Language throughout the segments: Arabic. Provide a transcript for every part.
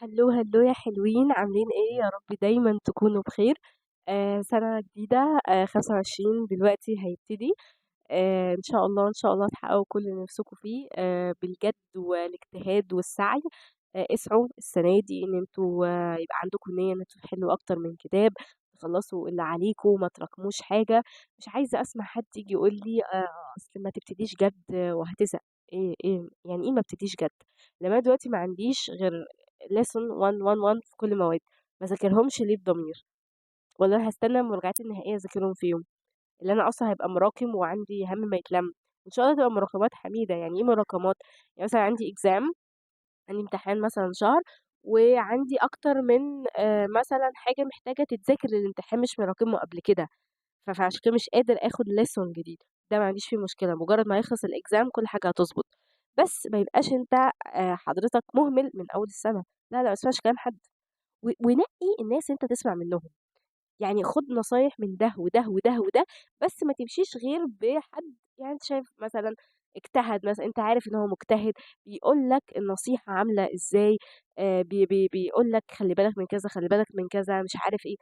هلو هلو يا حلوين، عاملين ايه؟ يا رب دايما تكونوا بخير. سنة جديدة، 25 دلوقتي هيبتدي. ان شاء الله ان شاء الله تحققوا كل اللي نفسكم فيه بالجد والاجتهاد والسعي. اسعوا السنة دي ان انتوا يبقى عندكم نية ان انتوا تحلوا اكتر من كتاب، تخلصوا اللي عليكم، ما تراكموش حاجة. مش عايزة اسمع حد يجي يقول لي اصل ما تبتديش جد وهتزهق. ايه يعني ايه ما بتبتديش جد؟ لما دلوقتي ما عنديش غير lesson 1 في كل مواد، ما ذاكرهمش ليه بضمير؟ ولا أنا هستنى المراجعات النهائية أذاكرهم في يوم اللي أنا أصلا هيبقى مراكم وعندي هم ما يتلم؟ إن شاء الله تبقى مراكمات حميدة. يعني إيه مراكمات؟ يعني مثلا عندي exam، عندي امتحان مثلا شهر، وعندي أكتر من مثلا حاجة محتاجة تتذاكر للامتحان مش مراكمه قبل كده. فعشان كده مش قادر آخد lesson جديد. ده ما عنديش فيه مشكلة، مجرد ما يخلص الإكزام كل حاجة هتظبط. بس ما يبقاش أنت حضرتك مهمل من أول السنة. لا لا، ما تسمعش كلام حد، ونقي الناس أنت تسمع منهم. يعني خد نصايح من ده وده وده وده، بس ما تمشيش غير بحد. يعني انت شايف مثلا اجتهد، مثلا انت عارف ان هو مجتهد، بيقول لك النصيحة عاملة ازاي، بيقول لك خلي بالك من كذا، خلي بالك من كذا، مش عارف ايه.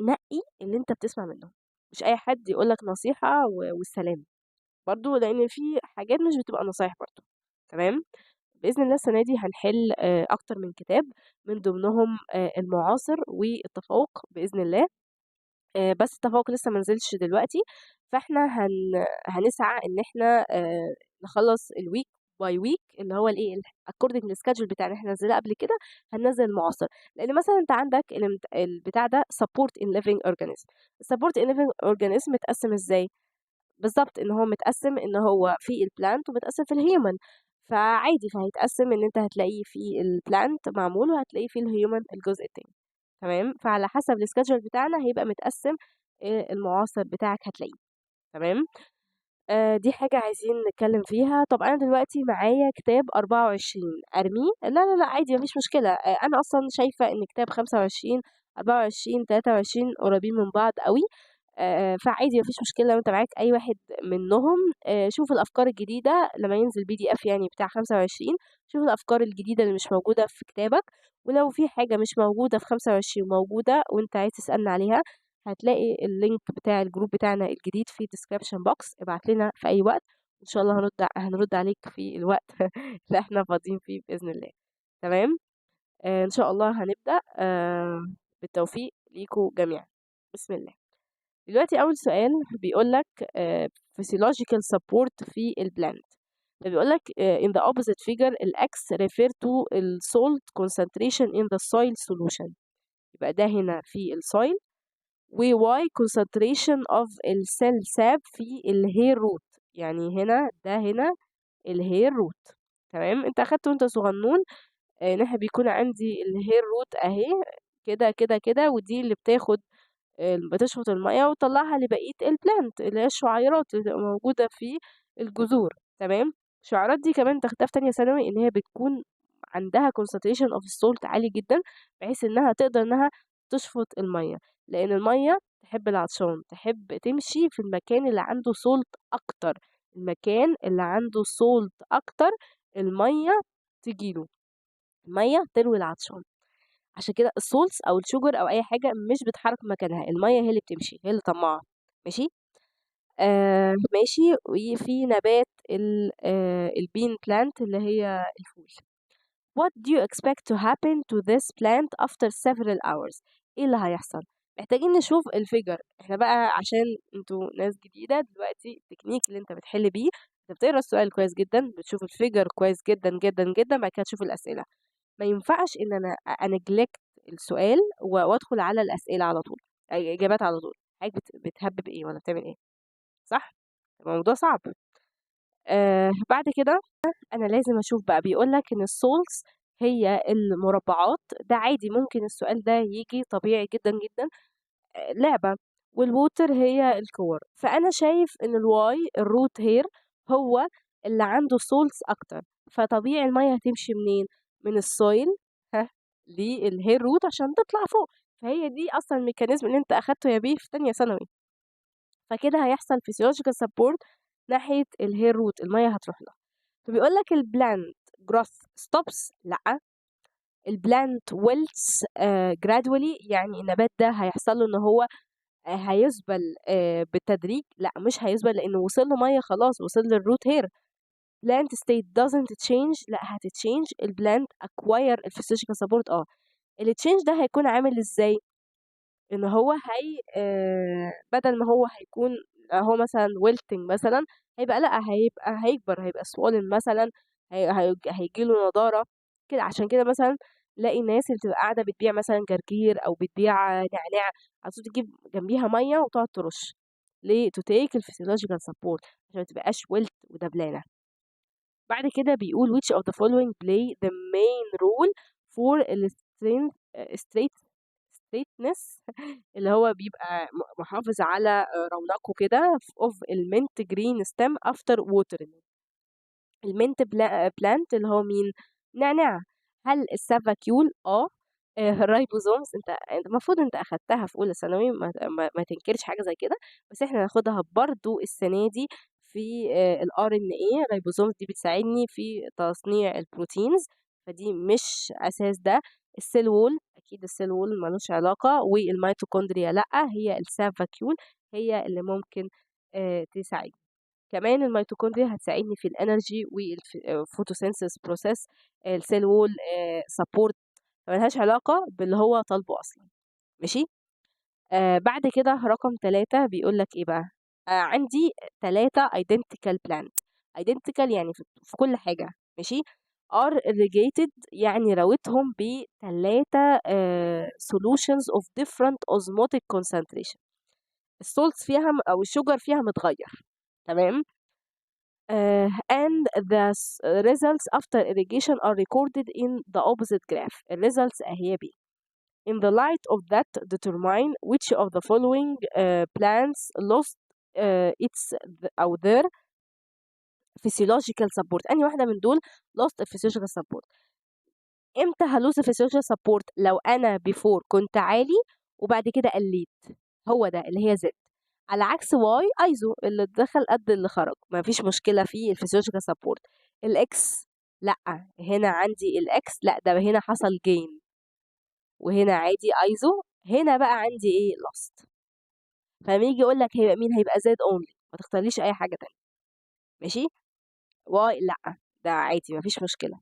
نقي اللي انت بتسمع منهم، مش اي حد يقول لك نصيحة والسلام. برضو لان في حاجات مش بتبقى نصايح برضو. تمام. بإذن الله السنة دي هنحل أكتر من كتاب، من ضمنهم المعاصر والتفوق بإذن الله. بس التفوق لسه ما نزلش دلوقتي. فإحنا هنسعى إن إحنا نخلّص الweek by week، اللي هو الإيه، according للschedule بتاعنا إحنا نزلناه قبل كده، هننزّل المعاصر. لإن مثلًا أنت عندك البتاع ده support in living organism. الsupport in living organism متقسّم إزاي؟ بالضبط، إن هو متقسّم إن هو في الplant ومتقسّم في الhuman. فعادي، فهيتقسّم إن أنت هتلاقيه في الplant معمول، وهتلاقيه في الhuman الجزء التاني. تمام. فعلى حسب الschedule بتاعنا هيبقى متقسّم المعاصر بتاعك هتلاقيه. تمام. دي حاجة عايزين نتكلّم فيها. طَب أنا دلوقتي معايا كتاب 24 أرميه؟ لا، لا، لأ، عادي ما فيش مشكلة. أنا أصلًا شايفة إن كتاب 25، 24، 23 قريبين من بعض أوي. فعادي ما فيش مشكلة لو أنت معاك أي واحد منّهم. شوف الأفكار الجديدة لمّا ينزل PDF يعني بتاع 25، شوف الأفكار الجديدة اللي مش موجودة في كتابك. ولو في حاجة مش موجودة في 25 موجودة وأنت عايز تسألني عليها، هتلاقي الlink بتاع الجروب بتاعنا الجديد في description box. ابعت لنا في أي وقت، وإن شاء الله هنرد عليك في الوقت اللي إحنا فاضيين فيه بإذن الله. تمام. إن شاء الله هنبدأ بالتوفيق ليكم جميعًا. بسم الله. دلوقتي أول سؤال بيقول لك physiological support في الplant. فبيقول لك in the opposite figure الX refer to الsalt concentration in the soil solution. يبقى ده هنا في الsoil، و Y concentration of الcell sap في الhair root. يعني هنا ده هنا الhair root. تمام. أنت أخدته وأنت صغنون إن إحنا بيكون عندي الhair root أهي، كده كده كده، ودي اللي بتاخد بتشفط المَيّة وتطلّعها لبقية الplant اللي هي الشُعيرات اللي بتبقى موجودة في الجذور. تمام. الشُعيرات دي كمان أنت خدتها في تانية ثانوي إن هي بتكون عندها concentration of الsalt عالي جدًا، بحيث إنها تقدر إنها تشفط المَيّة. لإن المَيّة تحب العطشان، تحب تمشي في المكان اللي عنده salt أكتر. المكان اللي عنده salt أكتر المَيّة تيجي له، المَيّة تروي العطشان. عشان كده الsalts أو الsugar أو أي حاجة مش بتتحرك من مكانها، المَيّة هي اللي بتمشي، هي اللي طماعة. ماشي. ماشي. وفي نبات الbean plant اللي هي الفول. What do you expect to happen to this plant after several hours؟ إيه اللي هيحصل؟ محتاجين نشوف الfigure. إحنا بقى عشان أنتم ناس جديدة دلوقتي، التكنيك اللي أنت بتحل بيه، أنت بتقرا السؤال كويس جدًا، بتشوف الfigure كويس جدًا، جدًا، جدًا، بعد كده تشوف الأسئلة. ما ينفعش إن أنا أneglect السؤال وأدخل على الأسئلة على طول، إجابات على طول. حضرتك بتهبِّب إيه والّا بتعمل إيه؟ صح؟ الموضوع صعب. بعد كده أنا لازم أشوف بقى، بيقول لك إن الsalts هي المربعات. ده عادي ممكن السؤال ده ييجي طبيعي جدًا، جدًا، لعبة. والwater هي الكور. فأنا شايف إن الY الroot hair هو اللي عنده salts أكتر. فطبيعي المَيّة هتمشي منين؟ من الsoil ها للhair root عشان تطلع فوق. فهي دي أصلًا الmechanism اللي أنت أخدته يا بيه في تانية ثانوي. فكده هيحصل physiological support ناحية الhair root، المَيّة هتروح لها. فبيقول لك الplant growth stops لأ. البلانت ويلز gradually، يعني النبات ده هيحصل له ان هو هيذبل بالتدريج. لا مش هيذبل، لانه وصل له ميه خلاص، وصل للروت هير. plant state doesn't change، لا هتتشينج. البلانت acquire الفسيولوجيكال سبورت. التشينج ده هيكون عامل ازاي؟ ان هو هي بدل ما هو هيكون هو مثلا ويلتنج مثلا، هيبقى لا هيبقى هيكبر، هيبقى swollen مثلا، هيجيله نضارة كده. عشان كده مثلا لاقي الناس اللي بتبقى قاعدة بتبيع مثلا جرجير او بتبيع نعناع، على طول تجيب جنبيها مية وتقعد ترش. ليه؟ to take الفسيولوجيكال سبورت، عشان ما تبقاش ويلت ودبلانة. بعد كده بيقول which of the following play the main role for straightness اللي هو بيبقى محافظ على رونقه كده of المنت green stem after watering. المنت بلانت اللي هو مين؟ نعناع. هل السافاكيول؟ الرايبوزومز، انت المفروض انت اخدتها في اولى ثانوي، ما تنكرش حاجه زي كده، بس احنا هناخدها برضو السنه دي في الار ان ايه. الرايبوزومز دي بتساعدني في تصنيع البروتينز، فدي مش اساس ده. السيل وول، اكيد السيل وول ملوش علاقه، والميتوكوندريا لا، هي السافاكيول هي اللي ممكن تساعد. كمان الميتوكوندريا هتساعدني في الانرجي والفوتوسينثيس بروسيس. السيل وول سبورت، ملهاش علاقة باللي هو طالبه أصلا. ماشي. بعد كده رقم 3 بيقول لك ايه بقى؟ عندي 3 identical plant. identical يعني في كل حاجة. ماشي. are irrigated يعني راوتهم ب3 solutions of different osmotic concentration. السولتس فيها او الشجر فيها متغير. تمام. and the results after irrigation are recorded in the opposite graph. الريزلتس اهي بي. In the light of that, determine which of the following plants lost أو their physiological support. أنهي واحدة من دول lost physiological support؟ امتى هلوس physiological support؟ لو أنا before كنت عالي وبعد كده قليت، هو ده اللي هي Z. على عكس واي ايزو اللي دخل قد اللي خرج، ما فيش مشكله في الفسيولوجيكال سبورت. الاكس لا، هنا عندي الاكس لا، ده هنا حصل جين، وهنا عادي ايزو. هنا بقى عندي ايه؟ لاست. فلما يجي يقول لك هيبقى مين؟ هيبقى زد اونلي، ما تختارليش اي حاجه تانية. ماشي. واي لا، ده عادي ما فيش مشكله.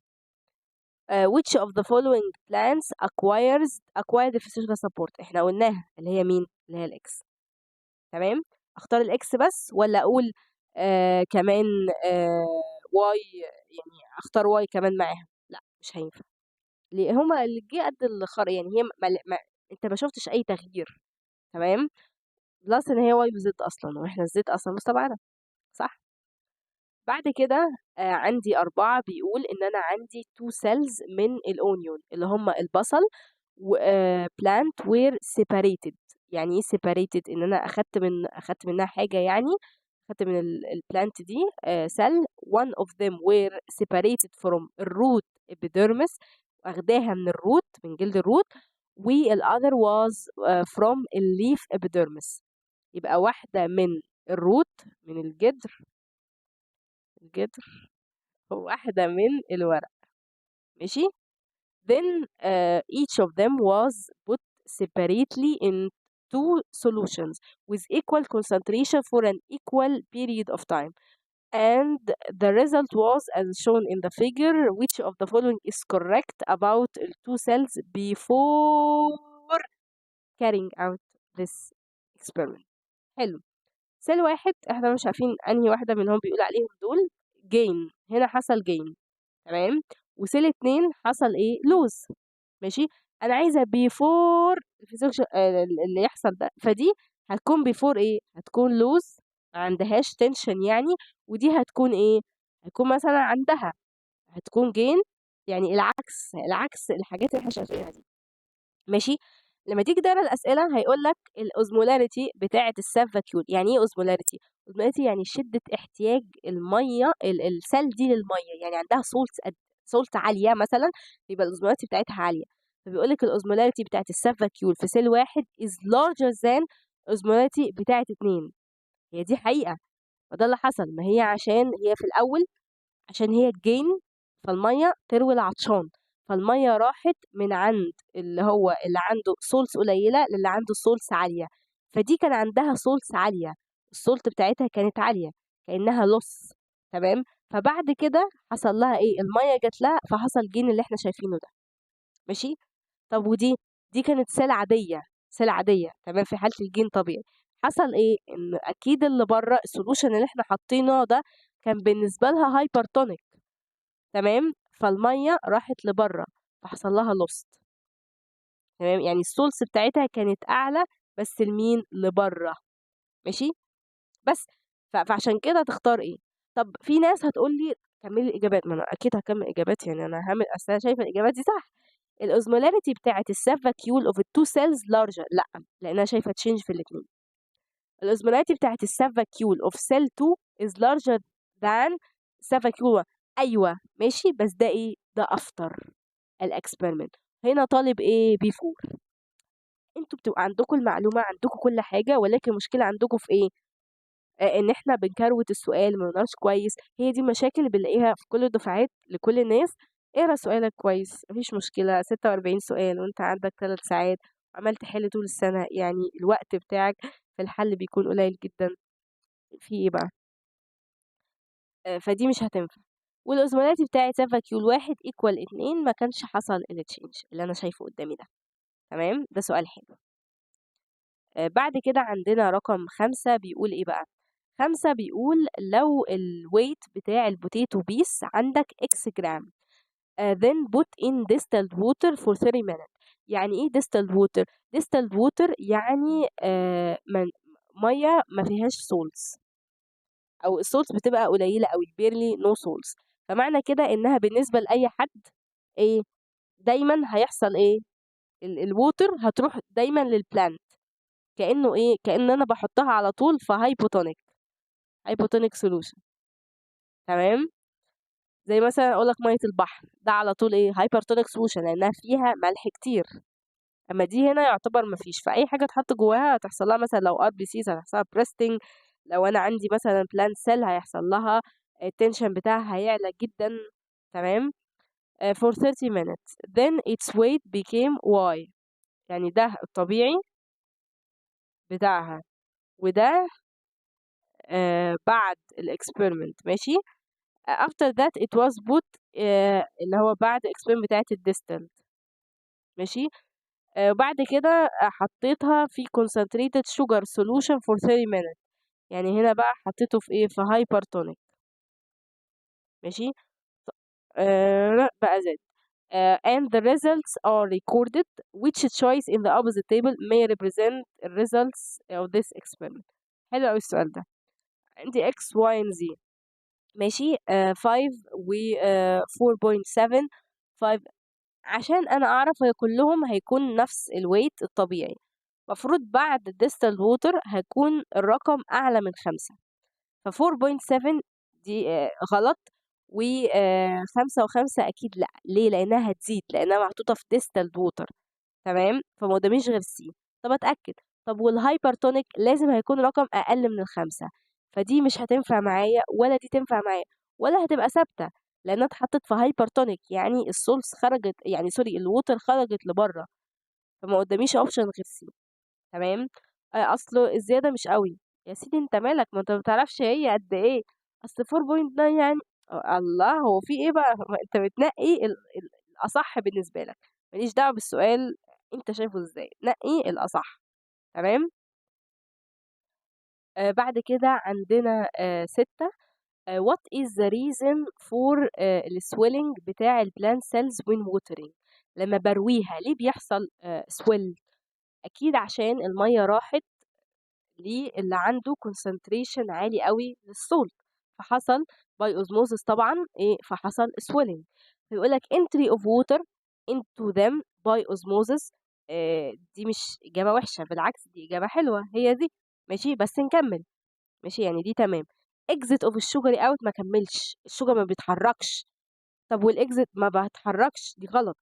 which of the following plants acquired the physiological support؟ احنا قلناها اللي هي مين؟ اللي هي الاكس. تمام. اختار الاكس بس ولا اقول كمان واي؟ يعني اختار واي كمان معاها؟ لا مش هينفع. ليه؟ هما اللي جه قد يعني هي انت ما شفتش اي تغيير. تمام. بلس ان هي واي بزد اصلا، واحنا الزد اصلا مستبعده. صح. بعد كده عندي 4 بيقول ان انا عندي 2 cells من الاونيون اللي هم البصل و plant were separated. يعني ايه separated؟ ان انا اخدت منها حاجه، يعني اخدت من البلانت دي cell. one of them were separated from الروت epidermis، واخداها من الروت، من جلد الروت. والother was from الليف epidermis. يبقى واحدة من الروت، من الجدر، وواحدة من الورق. ماشي. then each of them was put separately in 2 solutions with equal concentration for an equal period of time, and the result was as shown in the figure. Which of the following is correct about the 2 cells before carrying out this experiment؟ حلو. سيل واحد احنا مش عارفين انهي واحدة منهم بيقول عليهم دول جين، هنا حصل جين. تمام. وسيل 2 حصل ايه؟ لوز. ماشي. انا عايزة بيفور اللي يحصل ده، فدي هتكون بيفور ايه؟ هتكون لوز، ما عندهاش تنشن يعني. ودي هتكون ايه؟ هتكون مثلا عندها، هتكون جين. يعني العكس الحاجات اللي احنا شايفينها دي. ماشي. لما تيجي تقرا الاسئله هيقول لك الاوزمولاريتي بتاعه السافاكيول. يعني ايه اوزمولاريتي؟ اوزمولاريتي يعني شده احتياج الميه السيل دي للميه، يعني عندها سولت عاليه مثلا، يبقى الاوزمولاريتي بتاعتها عاليه. فبيقول لك الاوزمولاريتي بتاعه السافاكيول في سيل واحد is larger than اوزمولاريتي بتاعه 2. هي دي حقيقه، فده اللي حصل. ما هي عشان هي في الاول، عشان هي الجين، فالميه تروي العطشان، فالمية راحت من عند اللي عنده سولز قليلة للي عنده سولز عالية. فدي كان عندها سولز عالية، السولت بتاعتها كانت عالية، كأنها لص. تمام. فبعد كده حصل لها ايه؟ المية جات لها فحصل جين اللي احنا شايفينه ده. ماشي. طب دي كانت سيل عادية، سيل عادية. تمام. في حالة الجين طبيعي حصل ايه؟ ان اكيد اللي بره السولوشن اللي احنا حاطينه ده كان بالنسبة لها هايبرتونيك. تمام. فالمية راحت لبره فحصل لها لوست. تمام. يعني السولس بتاعتها كانت اعلى بس لمين؟ لبره. ماشي. بس فعشان كده تختار ايه؟ طب في ناس هتقول لي كملي الاجابات، ما انا اكيد هكمل اجابات، يعني انا هعمل، اصل انا شايفه الاجابات دي صح. الاوزمولاريتي بتاعت السيل فاكيول اوف التو سيلز لارجر، لا، لان انا شايفه تشينج في الاثنين. الاوزمولاريتي بتاعت السيل فاكيول اوف سيل 2 از لارجر ذان سيل فاكيول 1. ايوه ماشي، بس ده ايه؟ ده افتر الاكسبيرمنت. هنا طالب ايه؟ بي 4. انتوا بتبقى عندكم المعلومه، عندكم كل حاجه، ولكن المشكله عندكم في ايه؟ ان احنا بنكروت السؤال، ما بنقراش كويس. هي دي المشاكل اللي بنلاقيها في كل الدفعات لكل الناس. اقرا سؤالك كويس، مفيش مشكلة. 46 سؤال وانت عندك 3 ساعات عمال تحل طول السنة، يعني الوقت بتاعك في الحل بيكون قليل جدا. في ايه بقى؟ فدي مش هتنفع. والأوزمولاريتي بتاعت سافاكيول 1 ايكوال 2، ما كانش حصل التشينج اللي انا شايفه قدامي ده. تمام. ده سؤال حلو. بعد كده عندنا رقم 5 بيقول ايه بقى؟ 5 بيقول لو الويت بتاع البوتيتو بيس عندك X جرام، then put in distilled water for 30 minutes. يعني ايه distilled water؟ distilled water يعني مية ما فيهاش salts، او السولتس بتبقى قليلة قوي، barely no salts. فمعنى كده انها بالنسبة لأي حد ايه؟ دايما هيحصل ايه؟ الووتر هتروح دايما للبلانت، كأنه ايه؟ كأن انا بحطها على طول في هايبوتونيك سولوشن. تمام. زي مثلا اقول لك ميه البحر ده على طول ايه؟ هايبرتونيك سولوشن، لانها فيها ملح كتير. اما دي هنا يعتبر ما فيش، فاي حاجه تحط جواها هتحصل لها، مثلا لو ار بي سيز هتحصل لها بريستنج، لو انا عندي مثلا بلان سيل هيحصل لها التنشن بتاعها هيعلى جدا. تمام. for 30 minutes then its weight became y. يعني ده الطبيعي بتاعها، وده بعد الاكسبيرمنت. ماشي. after that it was put اللي هو بعد experiment بتاعت الديستنت. ماشي. وبعد كده حطيتها في concentrated sugar solution for 30 minutes. يعني هنا بقى حطيته في ايه؟ في hypertonic. ماشي. لا بقى زاد. and the results are recorded. Which choice in the opposite table may represent the results of this experiment؟ حلو قوي السؤال ده. عندي x y and z. ماشي. 5 و 4.7. 5 عشان انا اعرف هي كلهم هيكون نفس الويت الطبيعي، مفروض بعد distilled water هيكون الرقم اعلى من 5. ف 4.7 دي غلط، و 5 و5 اكيد لا. ليه؟ لانها هتزيد، لانها محطوطة في distilled water. تمام. فما قداميش غير سي. طب اتاكد. طب والهايبرتونيك لازم هيكون رقم اقل من ال5، فدي مش هتنفع معايا، ولا دي تنفع معايا، ولا هتبقى ثابته، لانها اتحطت في هايبرتونيك، يعني السولس خرجت، يعني سوري الووتر خرجت لبره. فما قداميش اوبشن غير سي. تمام. اصله الزياده مش قوي. يا سيدي انت مالك؟ ما انت ما بتعرفش هي قد ايه. اصل 4.9 يعني الله، هو في ايه بقى؟ انت بتنقي الاصح بالنسبه لك، ماليش دعوه بالسؤال انت شايفه ازاي، نقي الاصح. تمام. بعد كده عندنا 6. what is the reason for السويلنج بتاع البلانت cells when watering؟ لما برويها ليه بيحصل swell؟ اكيد عشان الميه راحت للي عنده concentration عالي قوي للسولت، فحصل باي اوزموزس طبعا ايه؟ فحصل swelling. فيقول لك entry of water into them by osmosis. دي مش إجابة وحشة، بالعكس دي إجابة حلوة، هي دي. ماشي. بس نكمل. ماشي، يعني دي تمام. exit of السجر out، ما كملش، السجر ما بيتحركش. طب والاكزit ما بتحركش، دي غلط.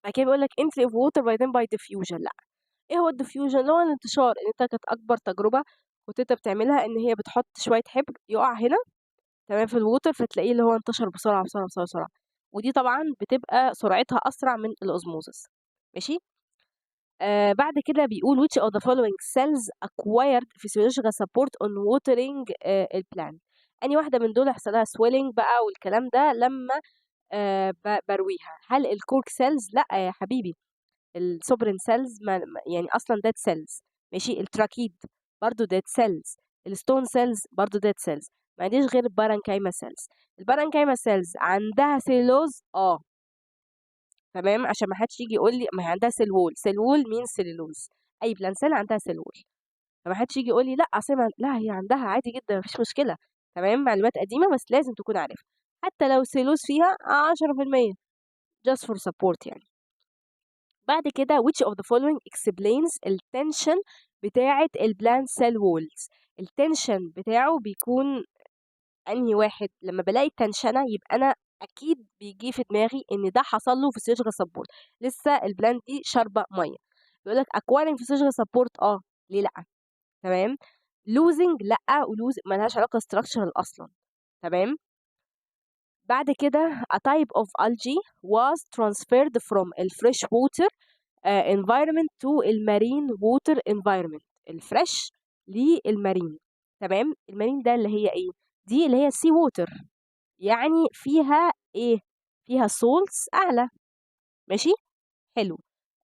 بعد كده بيقول لك entry of water by them by diffusion. لا. ايه هو الديفيوجن؟ اللي هو الانتشار. ان انت كانت اكبر تجربه كنت انت بتعملها ان هي بتحط شويه حبر يقع هنا، تمام، في الووتر، فتلاقيه اللي هو انتشر بسرعه بسرعه بسرعه بسرعه. ودي طبعًا بتبقى سرعتها أسرع من الأوزموزس ماشي؟ بعد كده بيقول which of the following cells acquired physiological support on watering الplant. أنهي واحدة من دول هيحصل لها swelling بقى والكلام ده لمّا بارويها. هل الcork cells؟ لأ يا حبيبي، الsovereign cells يعني أصلًا dead cells ماشي، الtrachea برضه dead cells، الstone cells برضه dead cells، ما عنديش غير الparenchyma cells. الparenchyma cells عندها cellulose تمام، عشان ما حدش ييجي يقول لي ما هي عندها cell wall، cell wall means cellulose، أي plant cell عندها cell wall، فما حدش ييجي يقول لي لأ أصل لأ هي عندها عادي جدًا ما فيش مشكلة، تمام، معلومات قديمة بس لازم تكون عارفها، حتى لو cellulose فيها 10% just for support يعني. بعد كده which of the following explains الtension بتاعة الplant cell walls. الtension بتاعه بيكون أنهي واحد؟ لمّا بالاقي تنشنة يبقى أنا أكيد بييجي في دماغي إن ده حصل له physiological support، لسه الplant دي شاربة مَيّة. بيقول لك acquiring physiological support ليه لأ؟ تمام، losing لأ، ما لهاش علاقة structural أصلًا، تمام. بعد كده a type of algae was transferred from الfresh water environment to الmarine water environment، الfresh للmarine، تمام. الmarine ده اللي هي إيه؟ دي اللي هي sea water، يعني فيها إيه؟ فيها salts أعلى ماشي؟ حلو،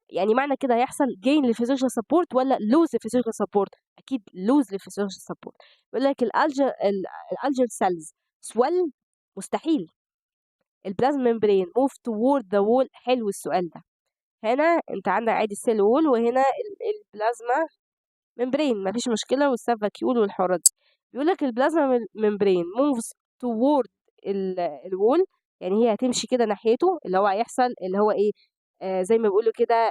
يعني معنى كده هيحصل gain للphysiological support والّا lose للphysiological support؟ أكيد lose للphysiological support. بيقول لك الalgal cells swell مستحيل. الplasma membrane move toward the wall، حلو السؤال ده. هنا أنت عندك عادي الcell wall وهنا الplasma membrane ما فيش مشكلة والsub vacuole والحوارات دي. بيقول لك الplasma membrane moves toward الwall، يعني هي هتمشي كده ناحيته، اللي هو هيحصل اللي هو إيه، زي ما بيقولوا كده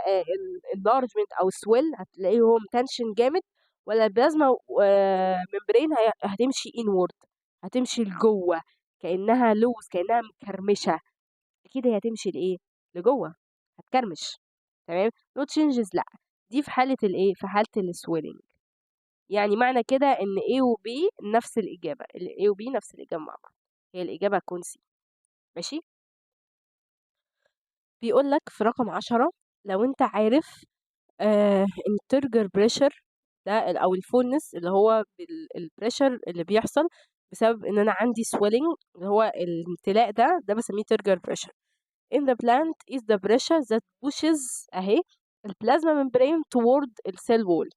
enlargement أو swell، هتلاقيه هو متنشن جامد، والّا الplasma membrane هتمشي inward، هتمشي لجوّه كأنها loose كأنها مكرمشة، أكيد هي هتمشي لإيه، لجوّه، هتكرمش، تمام. no changes لأ، دي في حالة الإيه، في حالة الswelling. يعني معنى كده إن A وB نفس الإجابة، A وB نفس الإجابة مع بعض، هي الإجابة هتكون C ماشي. بيقول لك في رقم 10 لو أنت عارف الturgor pressure ده أو الfullness اللي هو الpressure اللي بيحصل بسبب إن أنا عندي swelling اللي هو الامتلاء ده باسميه turgor pressure. In the plant is the pressure that pushes أهي الplasma membrane toward الcell wall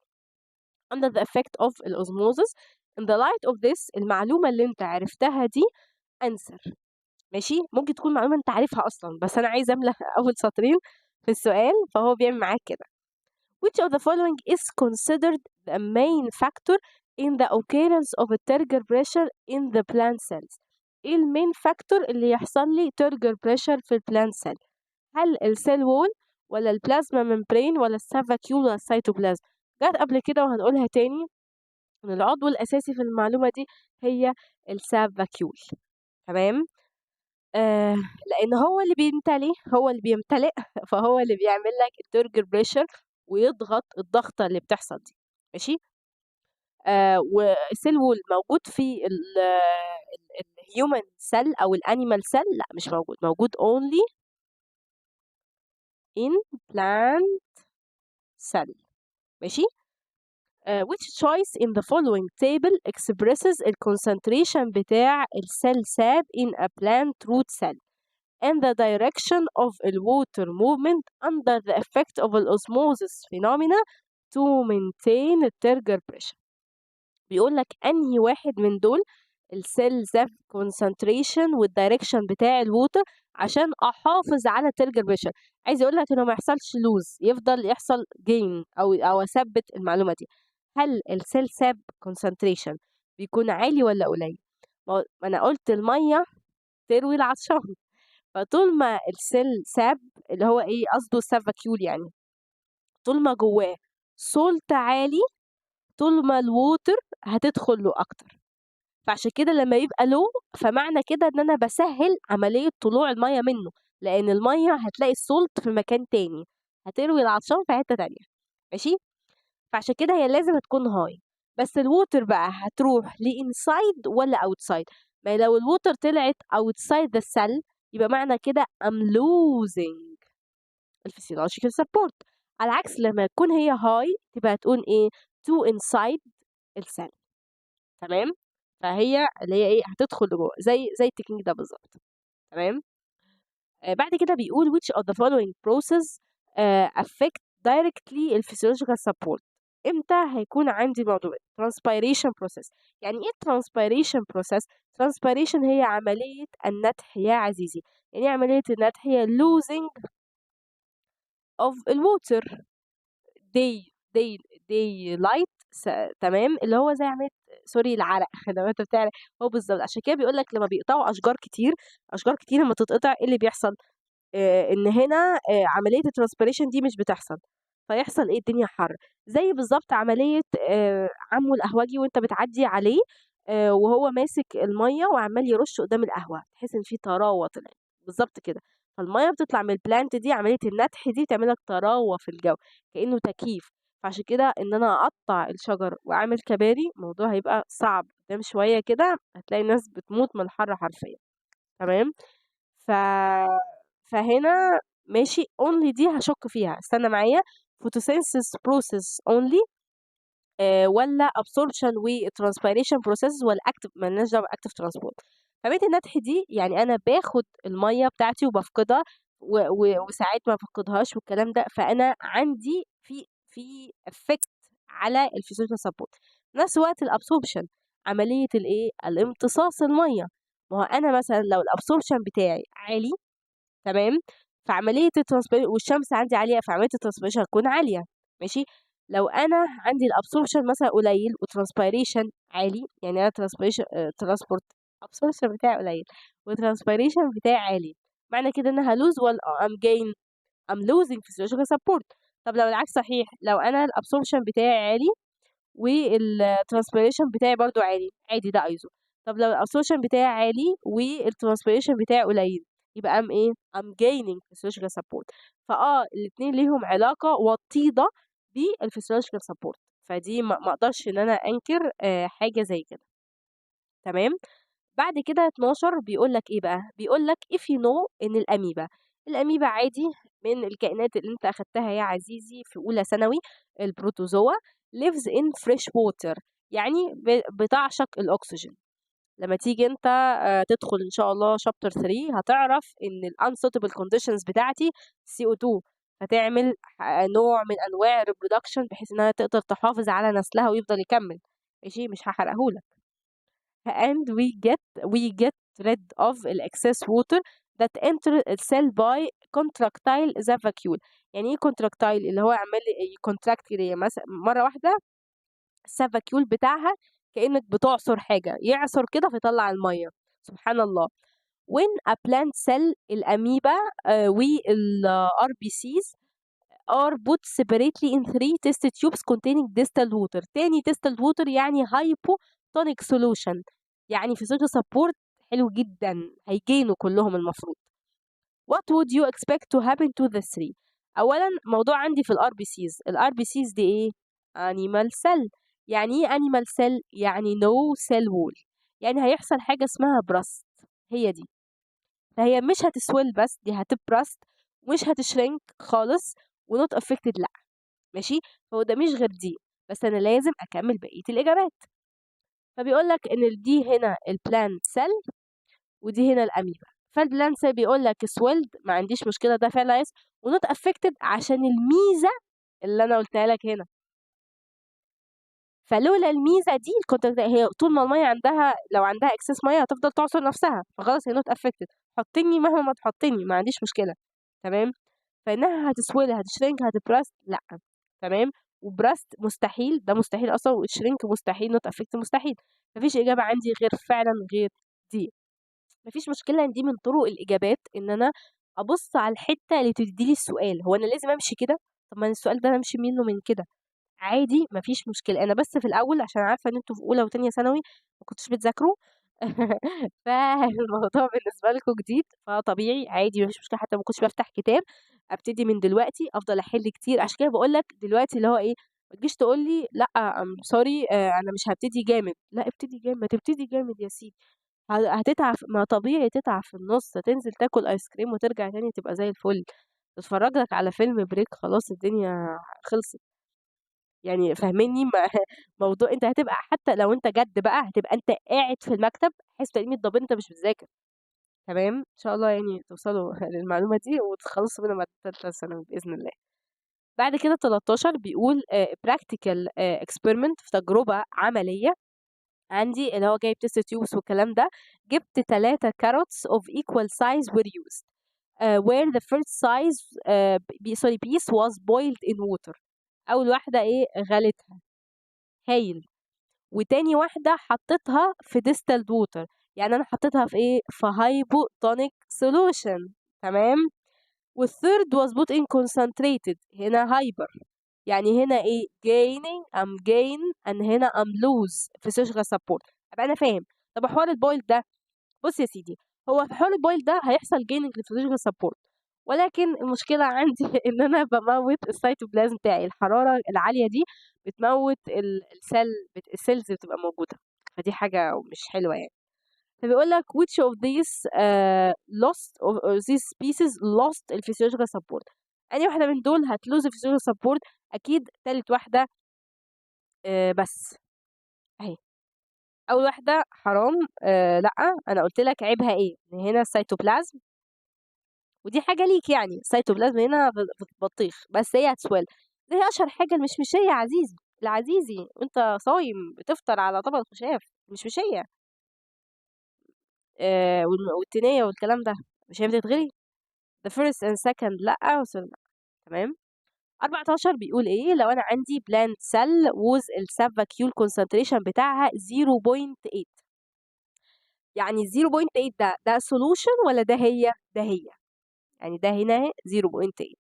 under the effect of الosmosis. In the light of this المعلومة اللي أنت عرفتها دي answer ماشي، ممكن تكون معلومة أنت عارفها أصلًا بس أنا عايزة أملى أول سطرين في السؤال فهو بيعمل معاك كده. Which of the following is considered the main factor in the occurrence of a turgor pressure in the plant cells؟ إيه الmain factor اللي يحصل لي turgor pressure في الplant cell؟ هل الcell wall والّا الplasma membrane والّا الsub vacuole والّا الcytoplasm؟ جات قبل كده وهنقولها تاني إن العضو الأساسي في المعلومة دي هي الsub vacuole تمام. لإن هو اللي بيمتلي، هو اللي بيمتلئ فهو اللي بيعمل لك الturgor pressure ويضغط الضغطة اللي بتحصل دي ماشي. والcell wall موجود في الhuman cell أو الanimal cell؟ لأ مش موجود، موجود only in plant cell ماشي. which choice in the following table expresses الconcentration بتاع الcell sap in a plant root cell and the direction of الwater movement under the effect of الosmosis phenomena to maintain الturgor pressure. بيقول لك أنهي واحد من دول الcell sap concentration والdirection بتاع الwater عشان أحافظ على الturgor pressure. عايز يقول لك إنه ما يحصلش lose، يفضل يحصل gain أو أثبت المعلومة دي. هل الcell sap concentration بيكون عالي والّا قليل؟ ما أنا قُلت المَيّة تروي العطشان، فطول ما الcell sap اللي هو إيه قصده الsub vacuole يعني، طول ما جواه salt عالي، طول ما الwater هتدخل له أكتر، فعشان كده لمّا يبقى low فمعنى كده إن أنا باسهّل عملية طلوع المَيّة منه، لإن المَيّة هتلاقي الsalt في مكان تاني، هتروي العطشان في حتة تانية ماشي. فعشان كده هي لازم هتكون high، بس الwater بقى هتروح لinside والّا outside؟ ما هي لو الwater طلعت outside the cell يبقى معنى كده I'm losing الphysiological support. على عكس لما تكون هي high تبقى هتقول إيه to inside الcell. تمام؟ فهي اللي هي إيه هتدخل لجوه زي التكنيك ده بالظبط. تمام؟ بعد كده بيقول which of the following process affect directly الphysiological support. امتى هيكون عندي موضوع transpiration process. يعني ايه transpiration process؟ transpiration هي عملية النتح يا عزيزي. يعني ايه عملية النتح؟ هي losing of الwater day daylight تمام اللي هو زي عملية سوري العرق لما انت بتعرق هو بالظبط. عشان كده بيقول لك لما بيقطعوا اشجار كتير لما تتقطع ايه اللي بيحصل؟ إن هنا عملية الترانسبيريشن دي مش بتحصل فيحصل إيه الدنيا حر زي بالظبط عملية عمو القهوجي وأنت بتعدي عليه وهو ماسك المية وعمال يرش قدام القهوة تحس إن في طراوة طلعت بالظبط كده. فالمية بتطلع من البلانت دي عملية النتح دي تعملك طراوة في الجو كأنه تكييف. فعشان كده إن أنا أقطع الشجر وأعمل كباري الموضوع هيبقى صعب قدام شوية كده هتلاقي الناس بتموت من الحر حرفيا. تمام. ف فهنا ماشي only دي هاشُك فيها، استنى معايا photosynthesis process only والّا absorption وtranspiration process والّا active ما لناش دعوة بactive transport. فبقية النَتح دي يعني أنا باخد المَيّة بتاعتي وبافقدها وساعات ما بافقدهاش والكلام ده، فأنا عندي في effect على الphysical support. في نفس الوقت الabsorption عملية الإيه، الامتصاص المَيّة. ما هو أنا مثلًا لو الabsorption بتاعي عالي تمام، فعملية والشمس عندي عالية، فعملية الtranspiration هتكون عالية ماشي. لو أنا عندي الabsorption مثلًا قليل وtranspiration عالي، يعني أنا absorption بتاعي قليل والtranspiration بتاعي عالي، معنى كده إن أنا هالوز والّا I'm losing physiological support. طب لو العكس صحيح، لو أنا الabsorption بتاعي عالي والtranspiration بتاعي برضه عالي، عادي ده ISO. طب لو الabsorption بتاعي عالي والtranspiration بتاعي قليل، يبقى I'm إيه، I'm gaining physiological support. الاتنين ليهم علاقة وطيدة بالphysiological support. فدي ما أقدرش إن أنا أنكر حاجة زي كده. تمام. بعد كده 12 بيقول لك إيه بقى، بيقول لك if you know إن الأميبا عادي من الكائنات اللي أنت أخدتها يا عزيزي في أولى ثانوي البروتوزوا lives in fresh water يعني بتعشق الأكسجين. لما تيجي أنت تدخل إن شاء الله chapter 3 هتعرف إن unsuitable conditions بتاعتي CO2 هتعمل نوع من أنواع reproduction بحيث إنها تقدر تحافظ على نسلها ويفضل يكمل ماشي مش هحرقهولك. And we get rid of excess water that enter the cell by contractile the vacuole. يعني ايه contractile؟ اللي هو عمال يcontract كده مثلا مرة واحدة السافاكيول بتاعها كأنك بتعصر حاجة يعصر كده فيطلع المية. سبحان الله. when a plant cell الأميبا وال RBCs are put separately in 3 test tubes containing distilled water. تاني distilled water يعني hypotonic solution يعني physical support حلو جدا هيجينوا كلهم المفروض. What would you expect to happen to the 3؟ أولا موضوع عندي في الار بي سيز دي ايه؟ animal cell. يعني ايه animal cell؟ يعني no cell wall يعني هيحصل حاجة اسمها براست هي دي. فهي مش هتسويل بس دي هتبرست ومش هتشرنك خالص ونوت افكتد لا ماشي. هو ده مش غير دي بس انا لازم اكمل بقيه الاجابات. فبيقول لك ان دي هنا البلانت سيل ودي هنا الاميبا. فالبلانت سيل بيقول لك سويلد ما عنديش مشكله ده فعلا ونوت افكتد عشان الميزه اللي انا قلتها لك هنا. فلولا الميزه دي كنت هي طول ما الميه عندها لو عندها اكسس ميه هتفضل تعصر نفسها فخلاص هي نوت افكتد. حطني مهما ما تحطني ما عنديش مشكله. تمام. فإنها هتسويل هتشرينك هتبرست لأ. تمام. وبرست مستحيل ده مستحيل أصلا والشرينك مستحيل نوت أفكت مستحيل. مفيش إجابة عندي غير فعلا غير دي. مفيش مشكلة إن دي من طرق الإجابات إن أنا أبص على الحتة اللي تديلي السؤال هو أنا لازم أمشي كده. طب ما السؤال ده أنا أمشي منه من كده عادي مفيش مشكلة. أنا بس في الأول عشان عارفة إن أنتوا في أولى وتانية ثانوي ما كنتوش بتذاكروا فالموضوع بالنسبة لكم جديد فطبيعي عادي مفيش مشكلة حتى ما كنتش بافتح كتاب ابتدي من دلوقتي افضل احل كتير. عشان كده بقول لك دلوقتي اللي هو ايه ما تجيش تقول لي لا ام سوري انا مش هبتدي جامد. لا ابتدي جامد ما تبتدي جامد يا سيدي. هتتعب، ما طبيعي تتعب في النُص، تنزل تاكل آيس كريم وترجع تاني تبقى زي الفل، تتفرّج لك على فيلم break خلاص الدنيا خلصت. يعني فاهمينّي؟ موضوع أنت هتبقى حتى لو أنت جَد بقى، هتبقى أنت قاعد في المكتب حاسس تأنيب الضمير أنت مش بتذاكر، تمام؟ إن شاء الله يعني توصلوا للمعلومة دي وتخلّصوا منها بعد تالتة ثانوي بإذن الله. بعد كده 13 بيقول practical experiment في تجربة عملية عندي اللي هو جايب test tubes والكلام ده، جِبت 3 carrots of equal size were used where the first size sorry piece was boiled in water. أول واحدة إيه، غليتها، هايل. وتاني واحدة حطيتها في distilled water، يعني أنا حطيتها في إيه، في hypotonic solution، تمام. والthird was put in concentrated، هنا hyper، يعني هنا إيه gaining I'm gain and هنا I'm lose physiological support. أبقى أنا فاهم. طب حوار الboil ده، بُص يا سيدي، هو في حوار الboil ده هيحصل gaining لphysiological support، ولكن المشكلة عندي إن أنا باموّت الcytoplasm بتاعي، الحرارة العالية دي بتموّت الcells بتبقى موجودة، فدي حاجة مش حلوة يعني. فبيقول لك which of these lost of these species lost الphysiological support. أنهي واحدة من دول هتlose الphysiological support؟ أكيد تالت واحدة بس، أهي. أول واحدة حرام لأ، أنا قُلت لك عيبها إيه، إن هنا الcytoplasm ودي حاجة ليك يعني، الcytoplasm هنا في البطيخ، بس هي هتسوِل. دي أشهر حاجة المشمشية يا عزيزي، العزيزي وأنت صايم بتفطر على طبق خشاف، المشمشية والتنية والكلام ده، مش هي بتتغلي؟ the first and second لأ لأ، تمام. 14 بيقول إيه، لو أنا عندي plant cell with الsap vacuole concentration بتاعها 0.8، يعني ال0.8 ده solution والّا ده هي؟ ده هي، يعني ده هنا أهي 0.8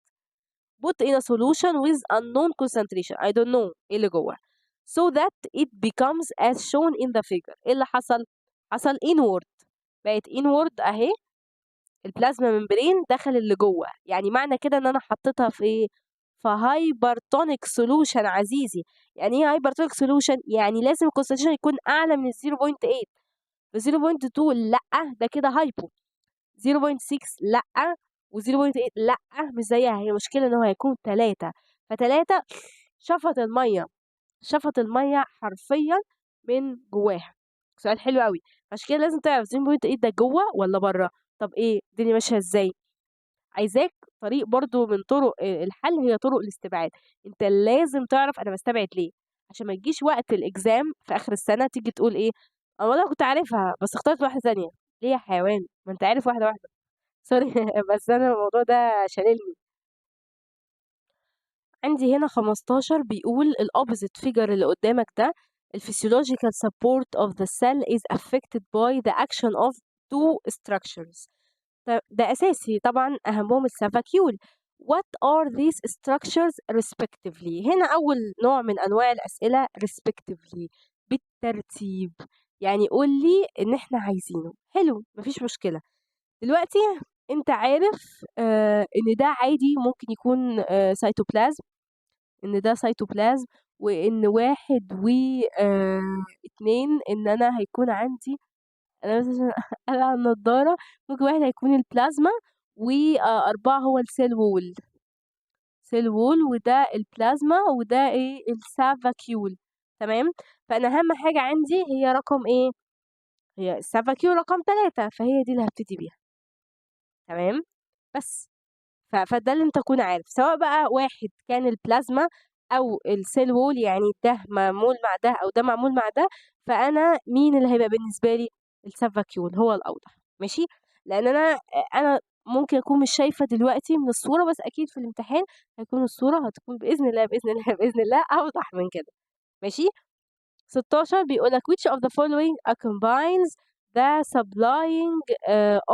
put in a solution with unknown concentration I don't know إيه اللي جوّه so that it becomes as shown in the figure. إيه اللي حصل؟ حصل inward، بقت inward أهي، البلازما membrane دخل اللي جوّه، يعني معنى كده إن أنا حطيتها في إيه، في hypertonic solution عزيزي. يعني إيه hypertonic solution؟ يعني لازم الconcentration يكون أعلى من ال0.8، ف0.2 لأ، ده كده hypo، 0.6 لأ، و0.8 لأ، مش زيها، هي المشكلة إن هو هيكون 3، ف3 شفط المَيّة حرفيًا من جواها. سؤال حلو أوي، عشان كده لازم تعرف 0.8 ده جوّه والّا برّه؟ طب إيه، الدنيا ماشية إزاي؟ عايزاك طريق برضه من طرق الحل هي طرق الاستبعاد، أنت لازم تعرف أنا باستبعد ليه، عشان ما تجيش وقت الexam في آخر السنة تيجي تقول إيه، أنا والله كنت عارفها بس اخترت واحدة تانية، ليه يا حيوان؟ ما أنت عارف واحدة واحدة. sorry بس أنا الموضوع ده شاغلني. عندي هنا 15 بيقول الopposite figure اللي قدامك ده الphysiological support of the cell is affected by the action of two structures. ده أساسي طبعًا أهمهم السافاكيول. What are these structures respectively؟ هنا أول نوع من أنواع الأسئلة respectively بالترتيب، يعني قُل لي اللي إحنا عايزينه، حلو ما فيش مشكلة. دلوقتي أنت عارف إن ده عادي ممكن يكون cytoplasm، إن ده cytoplasm وإن 1 و 2 إن أنا هيكون عندي أنا بس عشان أقلع النضارة، ممكن 1 هيكون البلازما و4 هو الcell wall، cell wall وده البلازما وده إيه الsap vacuole، تمام. فأنا أهم حاجة عندي هي رقم إيه، هي الsap vacuole رقم 3 فهي دي اللي هابتدي بيها، تمام. بس فده اللي أنت تكون عارف، سواء بقى واحد كان البلازما أو الcell wall، يعني ده معمول مع ده أو ده معمول مع ده، فأنا مين اللي هيبقى بالنسبة لي الsap vacuole هو الأوضح، ماشي. لأن أنا ممكن أكون مش شايفة دلوقتي من الصورة، بس أكيد في الامتحان هيكون الصورة هتكون بإذن الله، بإذن الله، بإذن الله أوضح من كده، ماشي. 16 بيقول لك which of the following combines the supplying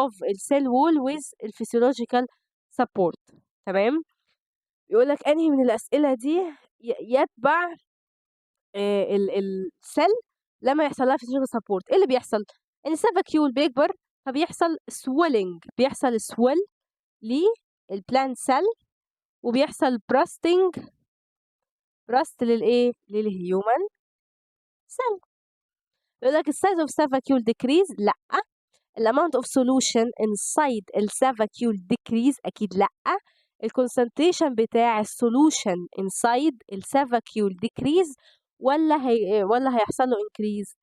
of الcell wall with الphysiological support، تمام. بيقول لك أنهي من الأسئلة دي يتبع الcell لما يحصل لها physiological support. إيه اللي بيحصل؟ إن الcell vacuole بيكبر فبيحصل swelling، بيحصل swell للplant cell وبيحصل burst للإيه؟ للhuman cell. يقول لك السايز اوف سافاكيول decrease، لا. الاماونت اوف solution inside السافاكيول decrease، اكيد لا. الكونسنتريشن بتاع السولوشن inside السافاكيول decrease ولا هيحصل له increase؟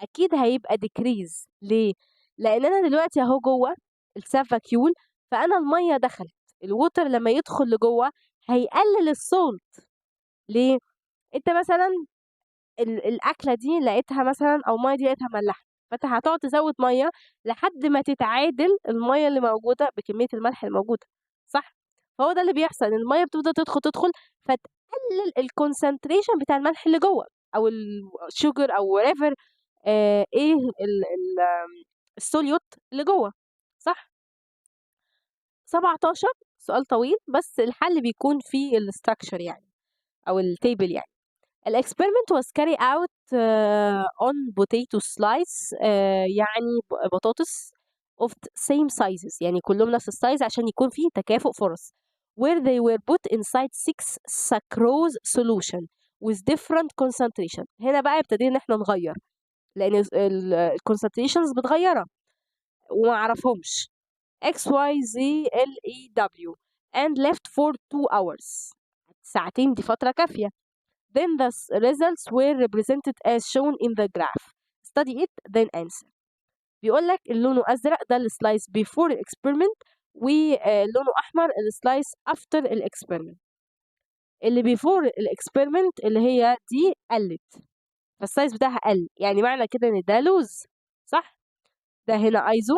اكيد هيبقى decrease. ليه؟ لان انا دلوقتي اهو جوه السافاكيول، فانا الميه دخلت، الووتر لما يدخل لجوه هيقلل السولت. ليه؟ انت مثلا الاكله دي لقيتها مثلا، او الميه دي لقيتها ملحه، فانت هتقعد تزود ميه لحد ما تتعادل الميه اللي موجوده بكميه الملح الموجوده، صح؟ فهو ده اللي بيحصل، ان الميه بتفضل تدخل فتقلل الكونسنتريشن بتاع الملح اللي جوه، او الشوجر، او whatever، ايه السوليوت اللي جوه، صح؟ 17 سؤال طويل، بس الحل بيكون في الستراكشر يعني، او التيبل يعني. الاكسبيرمنت was carried out on potato slice، يعني بطاطس of same sizes، يعني كلهم نفس السايز عشان يكون فيه تكافؤ فرص. where they were put inside 6 sucrose solution with different concentration. هنا بقى ابتدينا ان احنا نغير، لان الكونسنتريشنز متغيره وما اعرفهمش. X Y Z L E W and left for 2 hours. ساعتين دي فترة كافية. Then the results were represented as shown in the graph. Study it then answer. بيقول لك اللون أزرق ده السلايس before experiment، ولونه أحمر السلايس after الإكسبيرمنت. اللي before الإكسبيرمنت اللي هي دي قلت، فالسايز بتاعها قل، يعني معنى كده إن ده لوز، صح؟ ده هنا ايزو،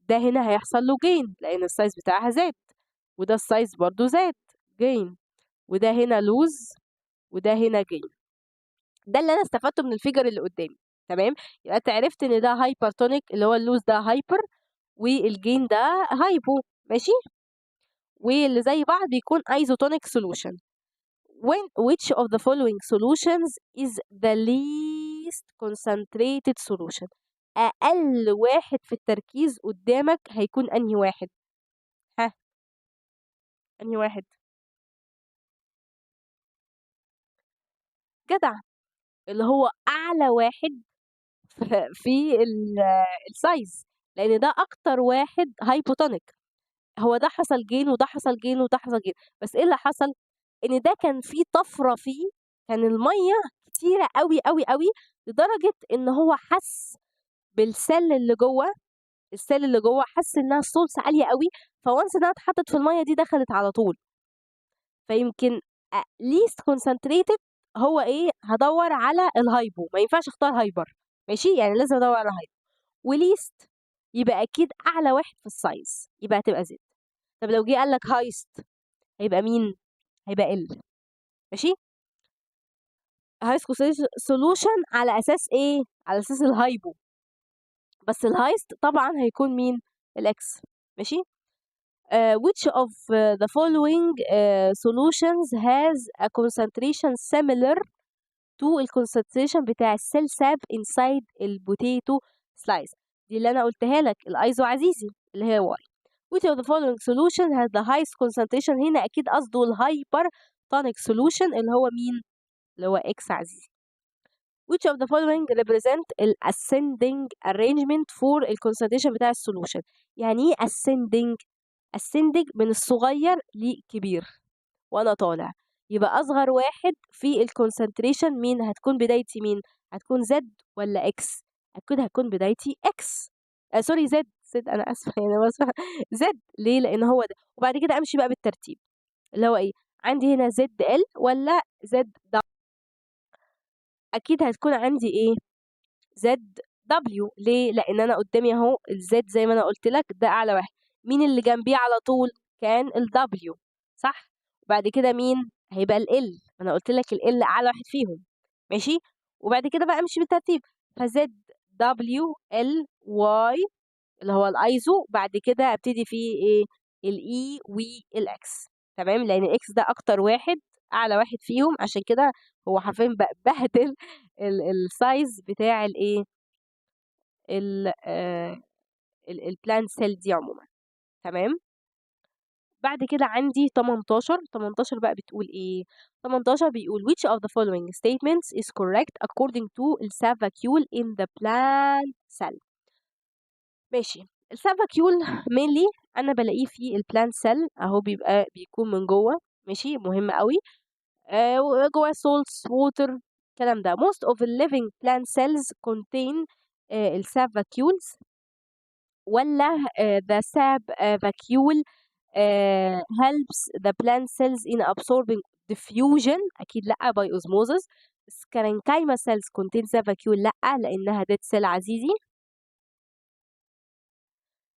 ده هنا هيحصل له جين لان السايز بتاعها زاد، وده السايز برضو زاد جين، وده هنا لوز، وده هنا جين. ده اللي انا استفدته من الفيجر اللي قدامي، تمام؟ يبقى انت عرفت ان ده هايبرتونيك، اللي هو اللوز ده هايبر، والجين ده هايبو، ماشي؟ واللي زي بعض بيكون ايزوتونيك solution. which of the following solutions is the least concentrated solution؟ اقل واحد في التركيز قدامك هيكون انهي واحد؟ ها، انهي واحد؟ جدع، اللي هو اعلى واحد في السايز، لان ده اكتر واحد هايبوتونيك. هو ده حصل جين وده حصل جين وده حصل جين، بس ايه اللي حصل؟ ان ده كان فيه طفره فيه، كان الميه كتيره قوي قوي قوي، لدرجه ان هو حس بالسل اللي جوه، السل اللي جوه حس انها السولس عاليه قوي، فوانس انها اتحطت في الميه دي دخلت على طول. فيمكن least concentrated هو ايه؟ هدور على الهايبو، ما ينفعش اختار هايبر، ماشي؟ يعني لازم ادور على هايبو. وليست يبقى اكيد اعلى واحد في السايز، يبقى هتبقى زد. طب لو جه قال لك هايست هيبقى مين؟ هيبقى ال، ماشي؟ هايست سولوشن على اساس ايه؟ على اساس الهايبو، بس الهايست طبعا هيكون مين؟ الاكس، ماشي؟ which of the following solutions has a concentration similar to الكونسنتريشن بتاع السيل ساب inside البوتيتو سلايس؟ دي اللي انا قلتها لك، الايزو عزيزي اللي هي واي. which of the following solution has the highest concentration؟ هنا اكيد قصده الهايبر تونيك solution اللي هو مين؟ اللي هو اكس عزيزي. which of the following represent ال ascending arrangement for الكونسنتريشن بتاع السولوشن؟ يعني ايه ascending؟ ascending من الصغير لكبير وانا طالع، يبقى اصغر واحد في الكونسنتريشن مين هتكون بدايتي؟ مين هتكون؟ زد ولا اكس؟ اكيد هتكون بدايتي اكس، سوري زد انا اسفه يعني، بس زد. ليه؟ لان هو ده. وبعد كده امشي بقى بالترتيب، اللي هو ايه؟ عندي هنا زد ال ولا زد دبليو؟ اكيد هتكون عندي ايه؟ زد دبليو. ليه؟ لان انا قدامي اهو الزد زي ما انا قلت لك ده اعلى واحد، مين اللي جنبيه على طول؟ كان الدبليو، صح؟ وبعد كده مين هيبقى ال؟ انا قلت لك ال اعلى واحد فيهم، ماشي؟ وبعد كده بقى امشي بالترتيب، فزد دبليو ال واي اللي هو الايزو، بعد كده ابتدي فيه ايه؟ الاي والاكس، تمام؟ لان الاكس ده اكتر واحد، اعلى واحد فيهم، عشان كده هو حرفيا بهدل السايز بتاع الايه، البلانت سيل دي عموما، تمام؟ بعد كده عندي 18 بقى بتقول إيه؟ 18 بيقول which of the following statements is correct according to الساب vacuole in the plant cell. ماشي، الساب vacuole mainly أنا بالاقيه في الplant cell أهو بيكون من جوه، ماشي، مهم أوي. وجواه salts water الكلام ده. most of the living plant cells contain الساب vacuoles ولا the sap vacuole helps the plant cells in absorbing diffusion أكيد لأ by osmosis. parenchyma cells contain sap vacuole لأ لأنها dead cell عزيزي.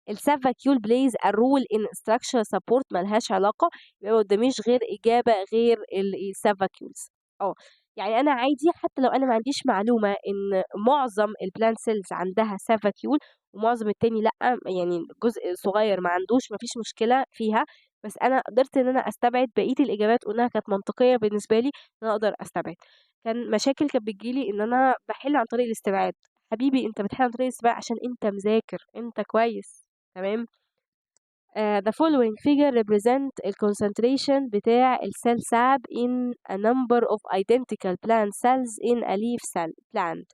الساب vacuole plays a role in structural support ملهاش علاقة، يبقى مقداميش غير إجابة غير الساب vacuoles. يعني أنا عادي حتى لو أنا ما عنديش معلومة إن معظم الplant cells عندها sap vacuole ومعظم التاني لأ، يعني جزء صغير ما عندوش، ما فيش مشكلة فيها، بس أنا قدرت إن أنا أستبعد بقية الإجابات وإنها كانت منطقية بالنسبة لي إن أنا أقدر أستبعد. كان مشاكل كانت بتيجي لي إن أنا باحل عن طريق الاستبعاد. حبيبي أنت بتحل عن طريق الاستبعاد عشان أنت مذاكر، أنت كويس، تمام. The following figure represent الconcentration بتاع الcell sap in a number of identical plant cells in a leaf cell plant.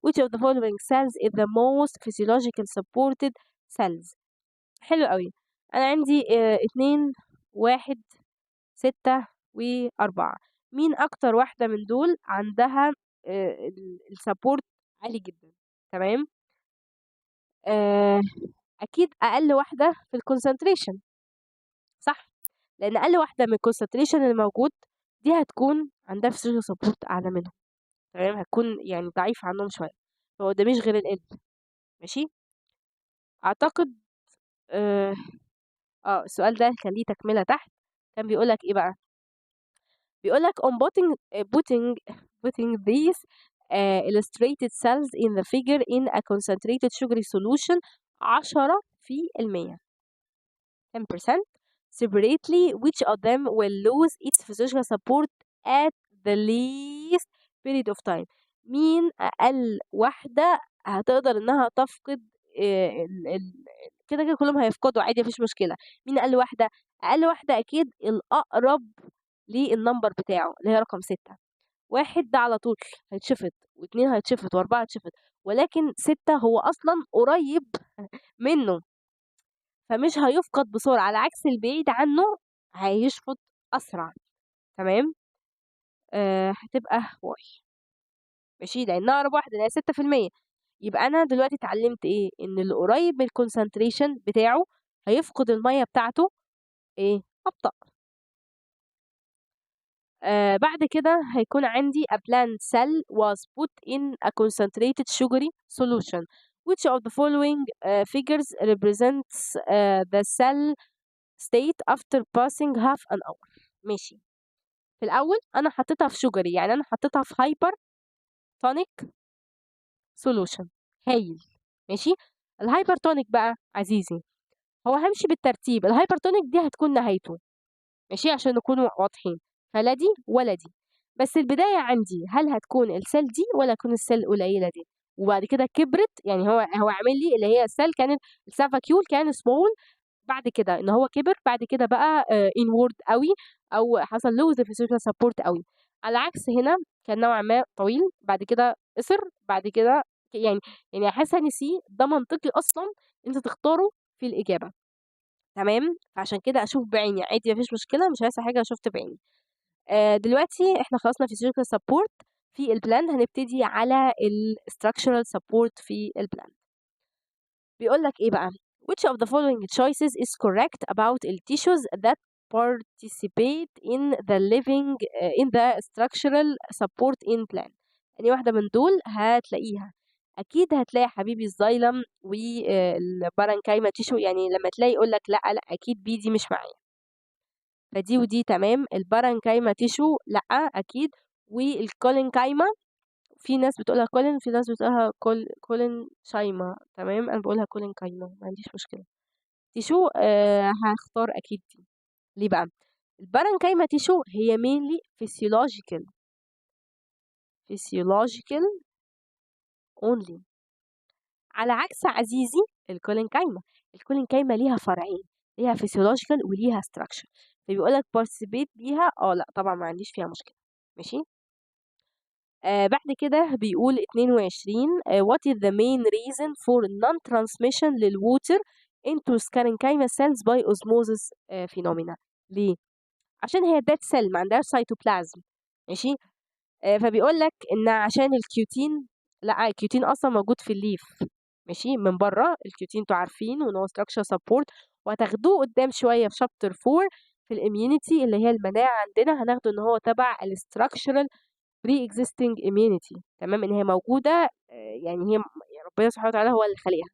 Which of the following cells is the most physiological supported cells؟ حلو قوي. أنا عندي 2 1 6 و4. مين أكتر واحدة من دول عندها السبورت عالي جدا؟ تمام. أكيد أقل واحدة في الكونسنتريشن، صح؟ لأن أقل واحدة من الكونسنتريشن الموجود دي هتكون عندها physical support أعلى منهم، تمام، هتكون يعني ضعيفة عنهم شوية، ما قداميش غير ال ماشي. أعتقد السؤال ده خليه تكملة تحت. كان بيقولك إيه بقى؟ بيقولك on putting these illustrated cells in the figure in a concentrated sugary solution 10% 10% separately, which of them will lose its physical support at the least period of time؟ مين أقل واحدة هتقدر إنها تفقد كده كده كلهم هيفقدوا عادي مفيش مشكلة. مين أقل واحدة؟ أقل واحدة أكيد الأقرب للنمبر بتاعه اللي هي رقم 6. 1 ده على طول هيتشفط، و2 هيتشفط، و4 هيتشفط، ولكن 6 هو أصلا قريب منه فمش هيفقد بسرعة، على عكس البعيد عنه هيشفط أسرع، تمام. هتبقى واي، ماشي، لأنها أقرب واحدة اللي هي 6%. يبقى أنا دلوقتي اتعلمت إيه؟ إن اللي قريب من الكونسنتريشن بتاعه هيفقد المية بتاعته إيه؟ أبطأ. بعد كده هيكون عندي a plant cell was put in a concentrated sugary solution. Which of the following figures represents the cell state after passing half an hour؟ ماشي. في الأول أنا حطيتها في sugary، يعني أنا حطيتها في hypertonic solution. هايل، ماشي. الهايبرتونيك بقى عزيزي هو همشي بالترتيب، الهايبرتونيك دي هتكون نهايته، ماشي، عشان نكون واضحين، فلا دي ولا دي. بس البداية عندي هل هتكون السيل دي ولا هتكون السيل القليلة دي؟ وبعد كده كبرت، يعني هو عامل لي اللي هي السيل كانت السافاكيول كان سمول، بعد كده ان هو كبر، بعد كده بقى انورد قوي او حصل له فيزيكال سبورت قوي. على عكس هنا كان نوعا ما طويل، بعد كده قصر، بعد كده يعني حاسه ان سي ده منطقي اصلا انت تختاره في الاجابه، تمام. فعشان كده اشوف بعيني عادي مفيش مشكله، مش هيحصل حاجه لو شفت بعيني. دلوقتي احنا خلصنا physical support في البلان، هنبتدي على structural support في البلان. بيقول لك ايه بقى؟ which of the following choices is correct about the tissues that participate in the living in the structural support in plant؟ يعني واحدة من دول هتلاقيها، أكيد هتلاقي حبيبي الزايلم والبارنكايما تيشو، يعني لما تلاقي يقول لك لا لا أكيد بي دي مش معايا، فدي ودي تمام. البارنكايما تيشو لا أكيد، والكولينكايما في ناس بتقولها كولين، في ناس بتقولها كولين شايما، تمام، انا بقولها كولين كايما ما عنديش مشكله. تيشو هختار اكيد دي. ليه بقى؟ البارنكايما تيشو هي mainly physiological only، على عكس عزيزي الكولينكايما. الكولينكايما ليها فرعين، ليها physiological وليها structure. فبيقول لك participate بيها، لا طبعا ما عنديش فيها مشكلة. ماشي. بعد كده بيقول 22 what is the main reason for non-transmission للwater into parenchymal cells by osmosis phenomena. ليه؟ عشان هي dead cell ما عندهاش cytoplasm. ماشي. فبيقول لك ان عشان الكيوتين، لا الكيوتين اصلا موجود في الليف. ماشي. من بره الكيوتين انتوا عارفين وان هو structure support، وهتاخدوه قدام شويه في شابتر 4 في الاميونيتي اللي هي المناعه عندنا، هناخده ان هو تبع الستراكشرال بري اكزيستنج immunity. تمام. ان هي موجوده، يعني هي ربنا سبحانه وتعالى هو اللي خالقها.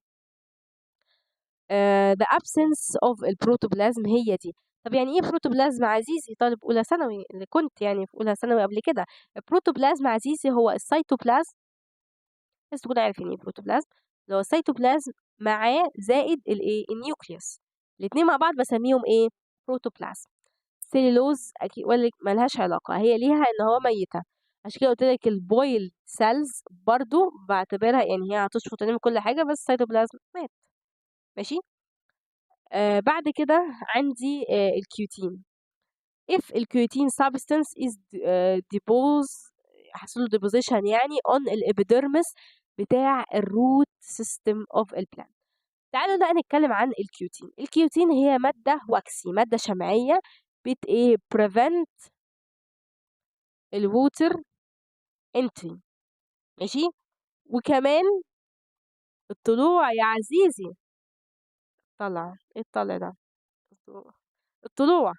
the absence of البروتوبلازم هي دي. طب يعني ايه بروتوبلازم عزيزي طالب اولى ثانوي اللي كنت يعني في اولى ثانوي قبل كده؟ البروتوبلازم عزيزي هو السيتوبلازم، بس تكون عارف يعني ايه بروتوبلازم، اللي هو السيتوبلازم معاه زائد الايه النيوكليوس، الاتنين مع بعض بسميهم ايه؟ بروتوبلازم. سيلولوز اكيد ولا ملهاش علاقه، هي ليها ان هو ميته. عشان كده قلت لك البويل سيلز برضو بعتبرها يعني هي هتشفط وتعمل كل حاجه، بس السيتوبلازم مات. ماشي. بعد كده عندي الكيوتين. if الكيوتين substance is deposed، حصل له deposition يعني on الابيدرمس بتاع الروت سيستم اوف البلانت. تعالوا بقى نتكلم عن الكيوتين. الكيوتين هي مادة واكسي، مادة شمعية بت ايه prevent الووتر entry. ماشي. وكمان الطلوع يا عزيزي، طلع ايه الطلع ده؟ الطلوع.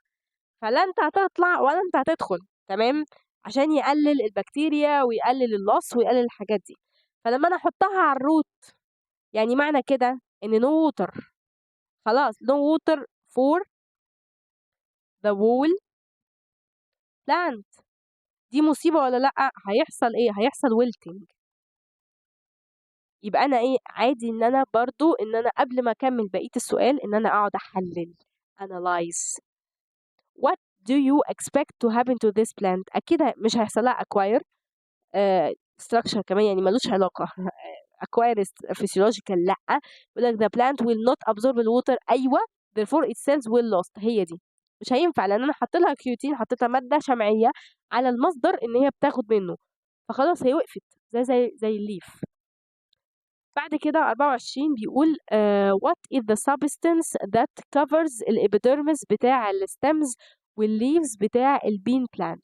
فلا انت هتطلع ولا انت هتدخل. تمام. عشان يقلل البكتيريا ويقلل اللص ويقلل الحاجات دي. فلما انا احطها على الروت، يعني معنى كده ان no water، خلاص no water for the whole plant. دي مصيبة ولا لأ؟ هيحصل ايه؟ هيحصل wilting. يبقى انا ايه عادي ان انا برضو ان انا قبل ما اكمل بقية السؤال ان انا اقعد احلل analyze. what do you expect to happen to this plant؟ اكيد مش هيحصل لها acquire structure كمان، يعني ملوش علاقة. acquire physiological لأ. بيقول لك the plant will not absorb the water، أيوة therefore its cells will lost. هي دي مش هينفع لأن أنا حاطط لها كيوتين، حطيت لها مادة شمعية على المصدر إن هي بتاخد منه، فخلاص هي وقفت زي الليف. بعد كده 24 بيقول what is the substance that covers الإبيدرمس بتاع الستمز والليفز بتاع البين بلانت.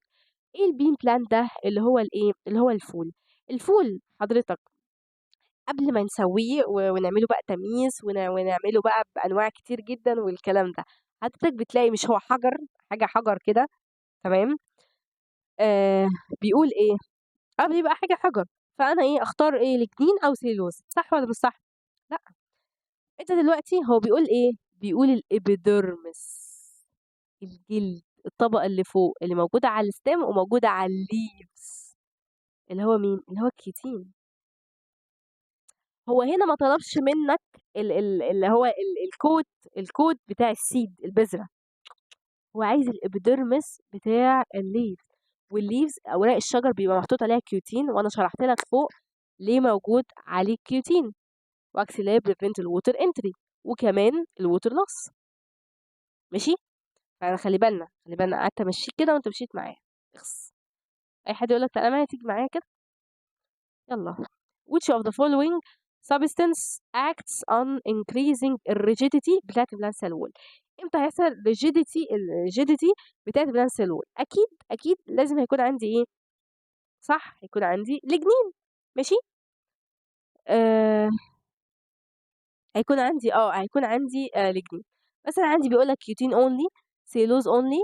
ايه البين بلانت ده؟ اللي هو الايه اللي هو الفول. الفول حضرتك قبل ما نسويه ونعمله بقى تمييز ونعمله بقى بانواع كتير جدا والكلام ده، حضرتك بتلاقي مش هو حجر، حاجه حجر كده. تمام. آه بيقول ايه؟ بيبقى حاجه حجر. فانا ايه اختار ايه؟ لجنين او سيلوز، صح ولا مش صح؟ لا. انت دلوقتي هو بيقول ايه؟ بيقول الابيدرمس، الجلد، الطبقه اللي فوق اللي موجوده على الستيم وموجوده على الليفز، اللي هو مين؟ اللي هو الكيتين. هو هنا ما طلبش منك اللي هو الكود، الكود بتاع السيد البذرة. هو عايز الابيدرمس بتاع الليفز. والليفز اوراق الشجر بيبقى محطوط عليها كيوتين، وانا شرحت لك فوق ليه موجود عليه كيوتين. واكسي لا بريفنت الووتر انتري وكمان الووتر لوس. ماشي. فانا خلي بالنا خلي بالنا، قعدت امشيك كده وانت مشيت معايا. اخس. اي حد يقول لك تعالى معايا تيجي معايا كده. يلا. which of the following substance acts on increasing الريجيديتي بتاعت البلان سيل وول؟ امتى هيحصل الريجيديتي بتاعت البلان سيل وول؟ اكيد اكيد لازم هيكون عندي ايه؟ صح، هيكون عندي لجنين. ماشي. آه هيكون عندي لجنين. مثلا عندي بيقول لك كيوتين اونلي، سيلوز اونلي،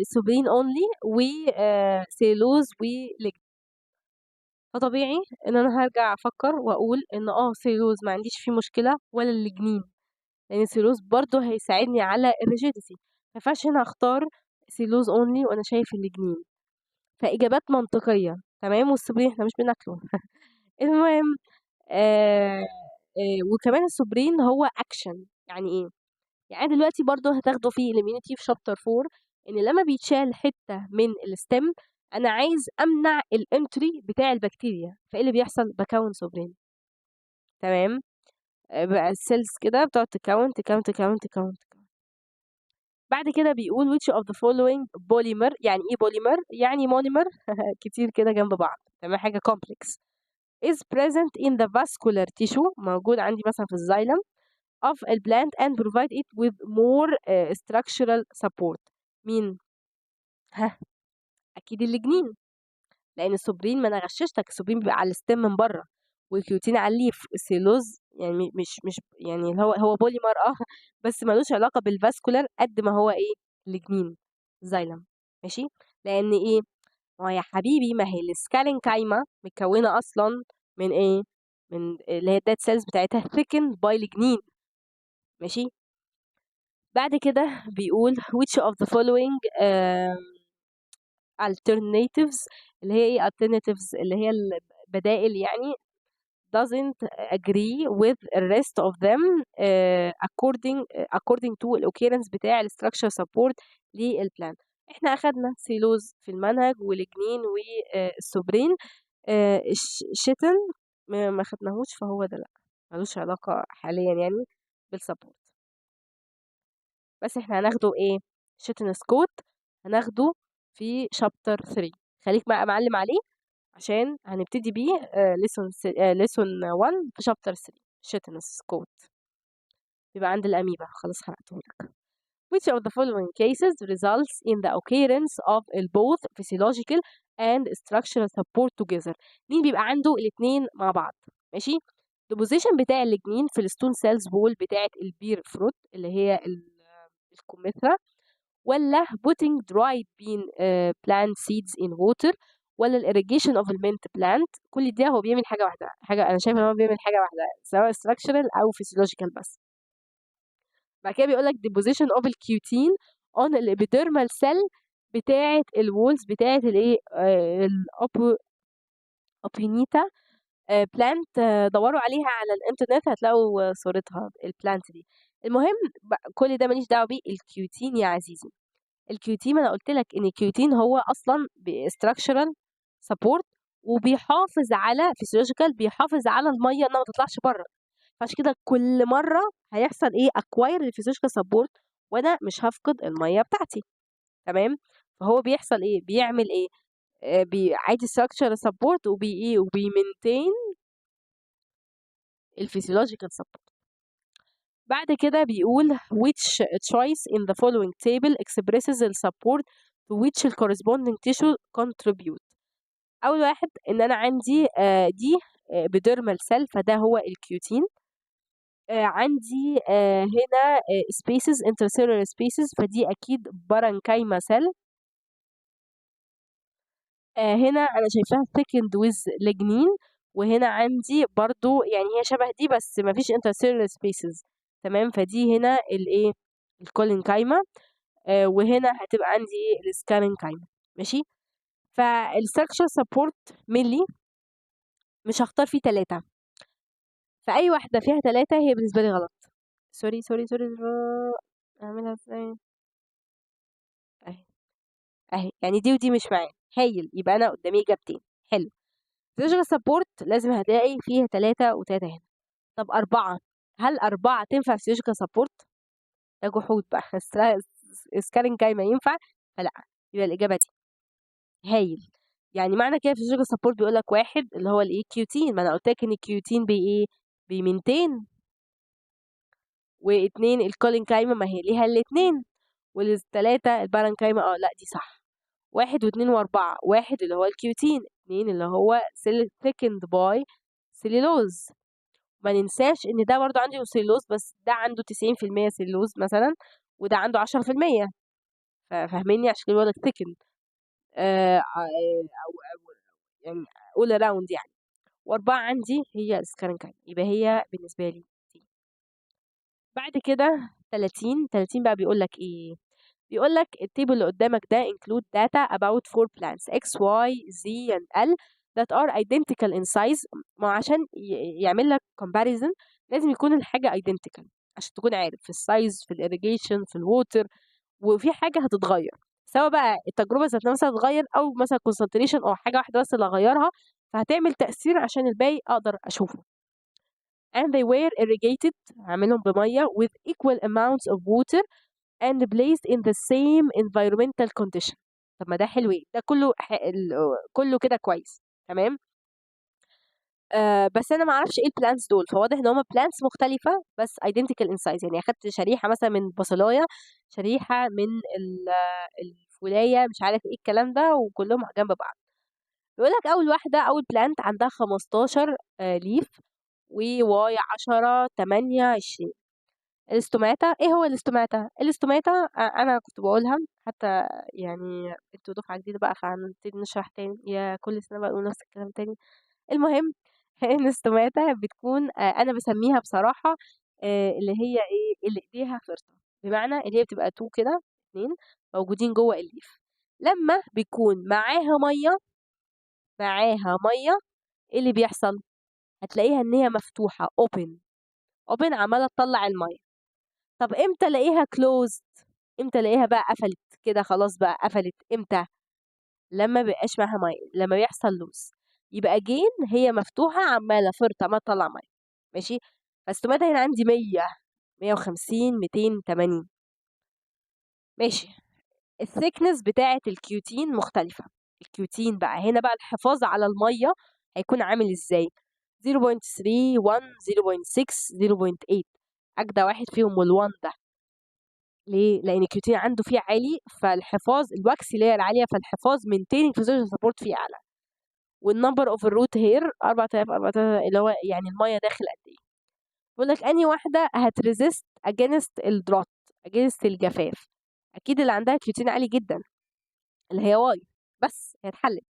سوبرين اونلي، وسيلوز ولجنين. فطبيعي ان انا هرجع افكر واقول ان سيلوز ما عنديش فيه مشكله ولا اللجنين، لان السيلوز برضو هيساعدني على الريجيديتي. ما ينفعش هنا اختار سيلوز اونلي وانا شايف اللجنين. فاجابات منطقيه. تمام. والسوبرين احنا مش بناكله. المهم آه وكمان السوبرين هو اكشن. يعني ايه؟ يعني دلوقتي برضو هتاخده في الاميونيتي في شابتر 4 ان لما بيتشال حته من الستم انا عايز امنع الانتري بتاع البكتيريا، فايه اللي بيحصل؟ بكون سوبرين. تمام. بقى السيلز كده بتقعد تكون تكون تكون تكون. بعد كده بيقول which of the following polymer. يعني ايه polymer؟ يعني monomer كتير كده جنب بعض، تمام، حاجة complex is present in the vascular tissue، موجود عندي مثلا في الزايلم of a plant and provide it with more structural support. مين؟ ها، اكيد الليجنين، لان السوبرين ما انا غششتك، السوبرين بيبقى على الستيم من بره والكيوتين على الليف. السيلوز يعني مش يعني هو بوليمر بس ملوش علاقه بالفاسكولار قد ما هو ايه، ليجنين زايلم. ماشي، لان ايه، ما هو يا حبيبي، ما هي السكالين كايمه متكونه اصلا من ايه، من اللي هي الديد سيلز بتاعتها thickened by lignin. ماشي، بعد كده بيقول which of the following alternatives. اللي هي ايه alternatives؟ اللي هي البدائل يعني doesn't agree with the rest of them according to الاوكيرنس بتاع الستراكشر سبورت للبلان. احنا اخدنا سيلوز في المنهج والجنين والسوبرين. الشتن ما خدناهوش، فهو ده لا، ملوش علاقة حاليا يعني بالسبورت. بس احنا هناخده ايه، شتن سكوت هناخده في شابتر 3. خليك بقى معلم عليه عشان هنبتدي بيه ليسون 1 في شابتر 3 شتن سكوت. يبقى عند الأميبا خلاص حرقتهولك. Which of the following cases results in the occurrence of both physiological and structural support together. مين بيبقى عنده الاثنين مع بعض؟ ماشي، البوزيشن بتاع الليجنين في الستون سيلز وول بتاعت البير فروت اللي هي الكمثرى، ولا putting dried bean plant seeds in water، ولا الirrigation of المنت plant. كل ده هو بيعمل حاجة واحدة، حاجة أنا شايفة إن هو بيعمل حاجة واحدة سواء structural أو physiological بس. بعد كده بيقول لك deposition of الكيوتين on الابيديرمال cell بتاعة الوولز بتاعة الايه الأوبينيتا بلانت. دوروا عليها على الانترنت هتلاقوا صورتها البلانت دي. المهم كل ده ماليش دعوه بيه. الكيوتين يا عزيزي، الكيوتين انا قلت لك ان الكيوتين هو اصلا structural support وبيحافظ على physiological، بيحافظ على الميه انها ما تطلعش بره. فعشان كده كل مره هيحصل ايه acquire الفيزيولوجيكال سبورت وانا مش هفقد الميه بتاعتي. تمام، فهو بيحصل ايه، بيعمل ايه، عادي structural support ايه وبيمنتين الفيزيولوجيكال سبورت. بعد كده بيقول which choice in the following table expresses the support to which the corresponding tissue contribute. أول واحد إن أنا عندي دي epidermal cell فده هو الكيوتين. عندي هنا spaces intercellular spaces فدي أكيد parenchyma cell. هنا أنا شايفاها thickened with lignin، وهنا عندي برضو يعني هي شبه دي بس مفيش intercellular spaces. تمام، فدي هنا الايه الكولينكايما. وهنا هتبقى عندي ايه السكالينكايما. ماشي، فالستراكشر سبورت ملي مش هختار فيه 3، فأي واحدة فيها 3 هي بالنسبة لي غلط. سوري سوري سوري، اعملها ازاي اهي، اهي يعني دي ودي مش معايا. هايل، يبقى انا قدامي اجابتين. حلو، فيزيكال سبورت لازم هتلاقي فيها 3 و3 هنا. طب 4، هل 4 تنفع فيزيكال سبورت؟ ده جحود بقى سكالينكايما ينفع، فلا، يبقى الإجابة دي. هايل، يعني معنى كده فيزيكال سبورت بيقول لك واحد اللي هو الايه كيوتين، ما انا قلت لك ان الكيوتين بايه بمنتين، واتنين الكولينكايما ما هي ليها الاتنين، والثلاثة البارانكايما لا دي صح. 1 و2 و4، 1 اللي هو الكيوتين، 2 اللي هو thickened by سيلولوز. ما ننساش ان ده برضو عنده سيلولوز بس ده عنده 90% سيلولوز مثلا وده عنده 10%. فاهميني، عشان كده بقول لك thickened او يعني all around يعني. واربعة عندي هي السكرنكاين، يبقى هي بالنسبة لي دي. بعد كده 30 بقى بيقول لك ايه، بيقول لك التيبل اللي قدامك ده include data about 4 plants X, Y, Z and L that are identical in size. ما عشان يعمل لك comparison لازم يكون الحاجة identical عشان تكون عارف في السايز في الirrigation في الووتر، وفي حاجة هتتغير سواء بقى التجربة ذات نفسها هتتغير أو مثلا concentration أو حاجة واحدة بس اللي هغيرها فهتعمل تأثير عشان الباقي أقدر أشوفه. and they were irrigated عاملهم بمية with equal amounts of water and placed in the same environmental condition. طب ما ده حلوين، ده كله كله كده كويس. تمام. بس انا ما اعرفش ايه البلانتس دول، فواضح ان هما بلانتس مختلفه بس identical in size. يعني اخدت شريحه مثلا من بصلايه، شريحه من الفولايه، مش عارف ايه الكلام ده، وكلهم جنب بعض. بيقول لك اول واحده، اول بلانت عندها 15 ليف، وواي 10 8 20. الاستوماتا، ايه هو الاستوماتا؟ الاستوماتا انا كنت بقولها حتى، يعني انتوا دفعه جديده بقى فهنبتدي نشرح تاني، يا كل سنه بقى نقول نفس الكلام تاني. المهم الاستوماتا بتكون انا بسميها بصراحه اللي هي ايه، اللي ايديها فرطه. بمعنى اللي هي بتبقى تو كده، اتنين موجودين جوه الليف. لما بيكون معاها ميه، ايه اللي بيحصل؟ هتلاقيها ان هي مفتوحه، open عماله تطلع الميه. طب امتى الاقيها closed؟ امتى الاقيها بقى قفلت كده، خلاص بقى قفلت امتى؟ لما بيبقاش معاها ميه، لما بيحصل لوز. يبقى جين هي مفتوحه عماله فرطه ما تطلع ميه. ماشي. فاستوماتها هنا عندي 100، 150، 280. ماشي. الثيكنس بتاعه الكيوتين مختلفه. الكيوتين بقى هنا بقى الحفاظ على الميه هيكون عامل ازاي؟ 0.3، 1، 0.6، 0.8. اجدى واحد فيهم وال1 ده. ليه؟ لان الكيوتين عنده فيه عالي، فالحفاظ الواكس اللي هي العاليه، فالحفاظ maintaining physician support فيه اعلى. والنمبر اوف الروت هير 4000، 4000 اللي هو يعني الميه داخل قد ايه. بيقول لك انهي واحده هتريزيست اجينست الدروت، اجينست الجفاف؟ اكيد اللي عندها كيوتين عالي جدا، اللي هي واي. بس هي اتحلت.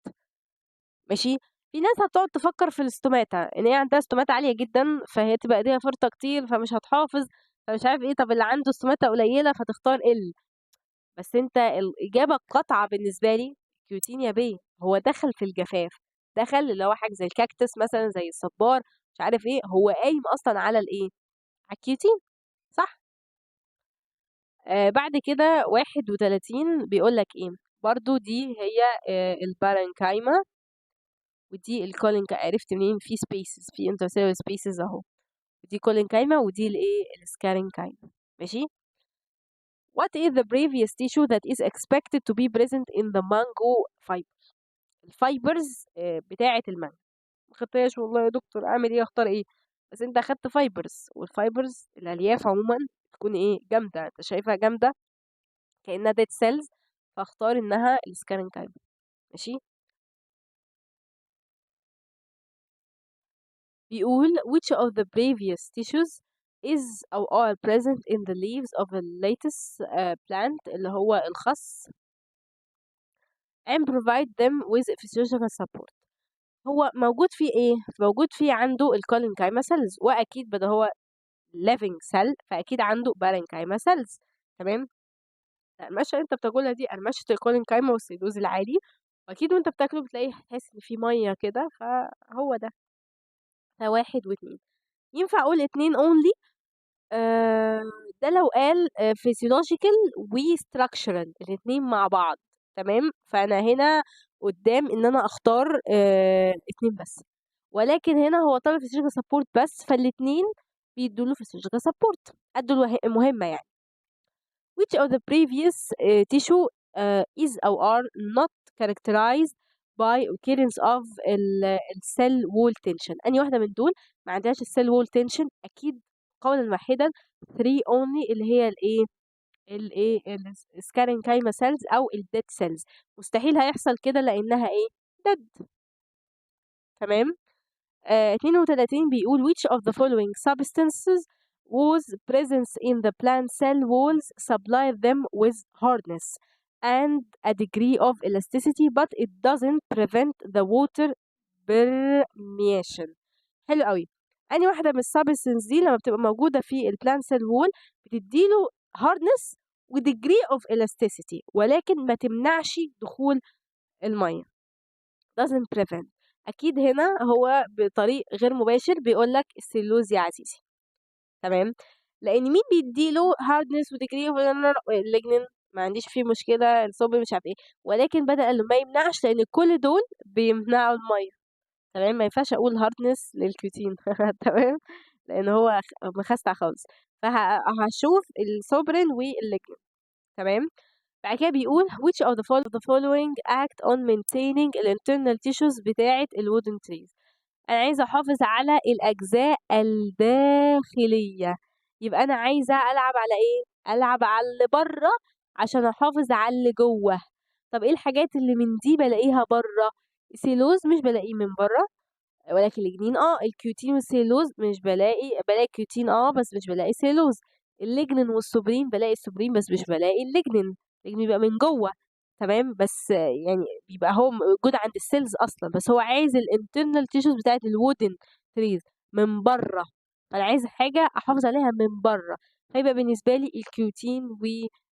ماشي. في ناس هتقعد تفكر في الاستوماتا ان هي عندها استوماتا عاليه جدا، فهي تبقى ايديها فرطه كتير فمش هتحافظ، فمش عارف ايه. طب اللي عنده استوماتا قليله فتختار ال. بس انت الاجابه القاطعه بالنسبه لي كيوتين يا بيه، هو دخل في الجفاف. دخل اللي هو حاجه زي الكاكتس مثلا، زي الصبار، مش عارف ايه، هو قايم اصلا على الايه، على الكيوتين. صح. بعد كده 31 بيقول لك ايه، برضو دي هي البارنكايما، ودي الكولينكا. عرفت منين؟ في سبيسز، في انترسيلر سبيسز اهو. ودي كولينكايما، ودي الايه، السكارينكايما. ماشي. What is the previous tissue that is expected to be present in the mango fiber؟ الفايبرز بتاعة المانجا. ما خدتهاش والله يا دكتور، اعمل ايه، اختار ايه؟ بس انت اخدت فايبرز، والفايبرز الالياف عموما تكون ايه، جامده. انت شايفها جامده كانها ديد سيلز، فاختار انها السكارينكايما. ماشي. بيقول which of the previous tissues is or are present in the leaves of the latest plant اللي هو الخس and provide them with physiological support. هو موجود فيه ايه؟ موجود فيه عنده الكولينكايما سيلز، واكيد بدأ هو living cell، فاكيد عنده بارنكايما سيلز. تمام. القرمشه اللي انت بتاكلها دي قرمشه الكولينكايما والسيلوز العادي، واكيد وانت بتاكله بتلاقي تحس ان في ميه كده، فهو ده. ده واحد واتنين. ينفع اقول اتنين only؟ آه ده لو قال physiological و structural الاتنين مع بعض. تمام. فانا هنا قدام ان انا اختار اتنين بس، ولكن هنا هو طالب physiological support بس، فالاتنين بيدوله physiological support، ادوا المهمة يعني. which of the previous tissue is or are not characterized by occurrence of cell wall tension؟ أنهي واحدة من دول ما عندهاش cell wall tension؟ أكيد قولا واحدا 3 only، اللي هي الايه السكارينكايما cells أو الديد cells. مستحيل هيحصل كده لأنها ايه، dead. تمام. 32 بيقول which of the following substances was present in the plant cell walls supply them with hardness and a degree of elasticity but it doesn't prevent the water permeation. حلو قوي. أي واحدة من السبستنس دي لما بتبقى موجودة في البلانت سيل وول بتديله hardness و degree of elasticity، ولكن ما تمنعش دخول المية. doesn't prevent. اكيد هنا هو بطريق غير مباشر بيقول لك السلوز يا عزيزي. تمام. لان مين بيديله هاردنس وديجري الليجنين؟ ما عنديش فيه مشكله، الصوب مش عارف ايه، ولكن بدأ ما يمنعش، لان كل دول بيمنعوا الميه. تمام. ما ينفعش اقول هاردنس للكيوتين تمام، لان هو مخستع خالص. فهشوف السوبرين والليجنين. تمام. بعد كده بيقول which of the following act on maintaining ال internal tissues بتاعة ال wooden trees. أنا عايزة أحافظ على الأجزاء الداخلية، يبقى أنا عايزة ألعب على إيه؟ ألعب على اللي بره عشان أحافظ على اللي جوه. طب إيه الحاجات اللي من دي بلاقيها بره؟ السيلوز مش بلاقيه من بره، ولكن الجنين الكيوتين والسيلوز مش بلاقي كيوتين بس مش بلاقي سيلوز. الليجنين والسوبرين بلاقي السوبرين بس مش بلاقي الليجنين بيبقى من جوه. تمام، بس يعني بيبقى هو موجود عند السيلز اصلا، بس هو عايز الانترنال تيشوز بتاعت الوودن تريز من بره، فانا عايز حاجه احافظ عليها من بره، فيبقى بالنسبه لي الكيوتين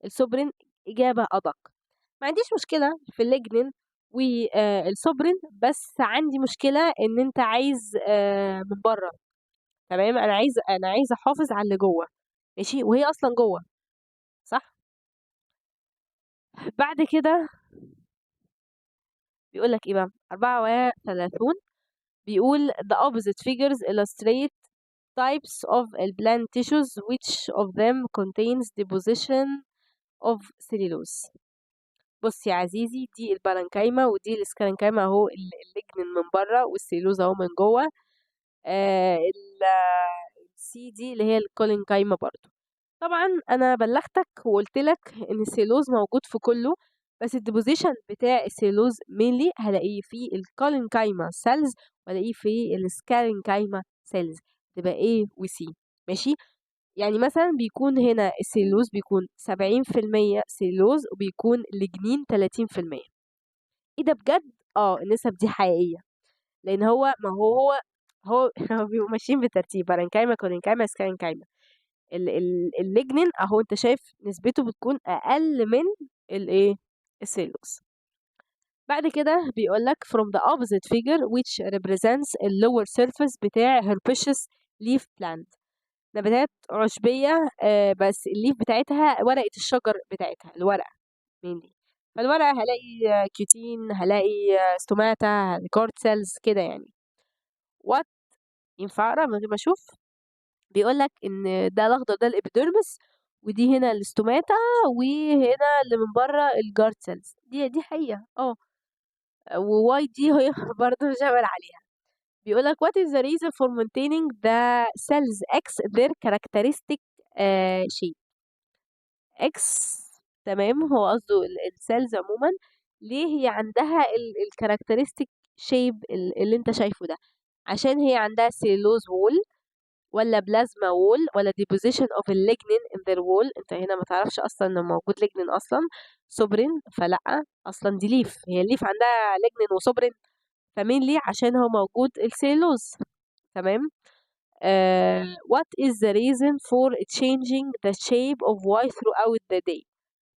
والسوبرين اجابه ادق. ما عنديش مشكله في الليجنين والسوبرين، بس عندي مشكلة ان انت عايز من بره. تمام، انا عايز احافظ على اللي جوه، ماشي، وهي اصلا جوه، صح. بعد كده بيقول لك ايه بقى 34، بيقول the opposite figures illustrate types of plant tissues which of them contains deposition of cellulose. بص يا عزيزي، دي البارنكايما ودي السكارنكايما اهو، الليجنين من بره والسيلوز اهو من جوه. السي دي اللي هي الكولينكايما برضو. طبعا انا بلغتك وقلت لك ان السيلوز موجود في كله، بس الديبوزيشن بتاع السيلوز مينلي هلاقيه في الكولينكايما سيلز والاقيه في السكارينكايما سيلز، تبقى A و C. ماشي، يعني مثلا بيكون هنا السيلوز بيكون 70% سيلوز وبيكون لجنين 30%. ايه ده بجد؟ النسب دي حقيقية، لان هو ما هو هو هو بيبقوا ماشيين بالترتيب: بارنكايما، كولينكايما، سكارينكايما. الليجنين اهو انت شايف نسبته بتكون اقل من الايه، السيلوز. بعد كده بيقول لك from the opposite figure which represents the lower surface بتاع herbaceous leaf plant. نباتات عشبية، بس الليف بتاعتها ورقة الشجر بتاعتها، الورقة mainly. فالورقة هلاقي كيوتين، هلاقي ستوماتا، كورد سيلز كده يعني. وات ينفع اقرا من غير ما اشوف؟ بيقول لك ان ده الاخضر ده الابيديرمس، ودي هنا الاستوماتا، وهنا اللي من بره الجارد سيلز. دي حقيقة وواي دي هي برضه مش هقبل عليها. بيقول لك what is the reason for maintaining the cells X their characteristic shape. X تمام، هو قصده السيلز عموما ليه هي عندها الكاركترستيك شيب اللي انت شايفه ده؟ عشان هي عندها سيلوز وول، ولا بلازما وول، ولا deposition of a lignin in their wall. انت هنا ما تعرفش اصلا انه موجود lignin اصلا. سوبرين فلا، اصلا دي ليف، هي الليف عندها lignin وسوبرين، فمين ليه؟ عشان هو موجود السيلوز. تمام. what is the reason for changing the shape of Y throughout the day؟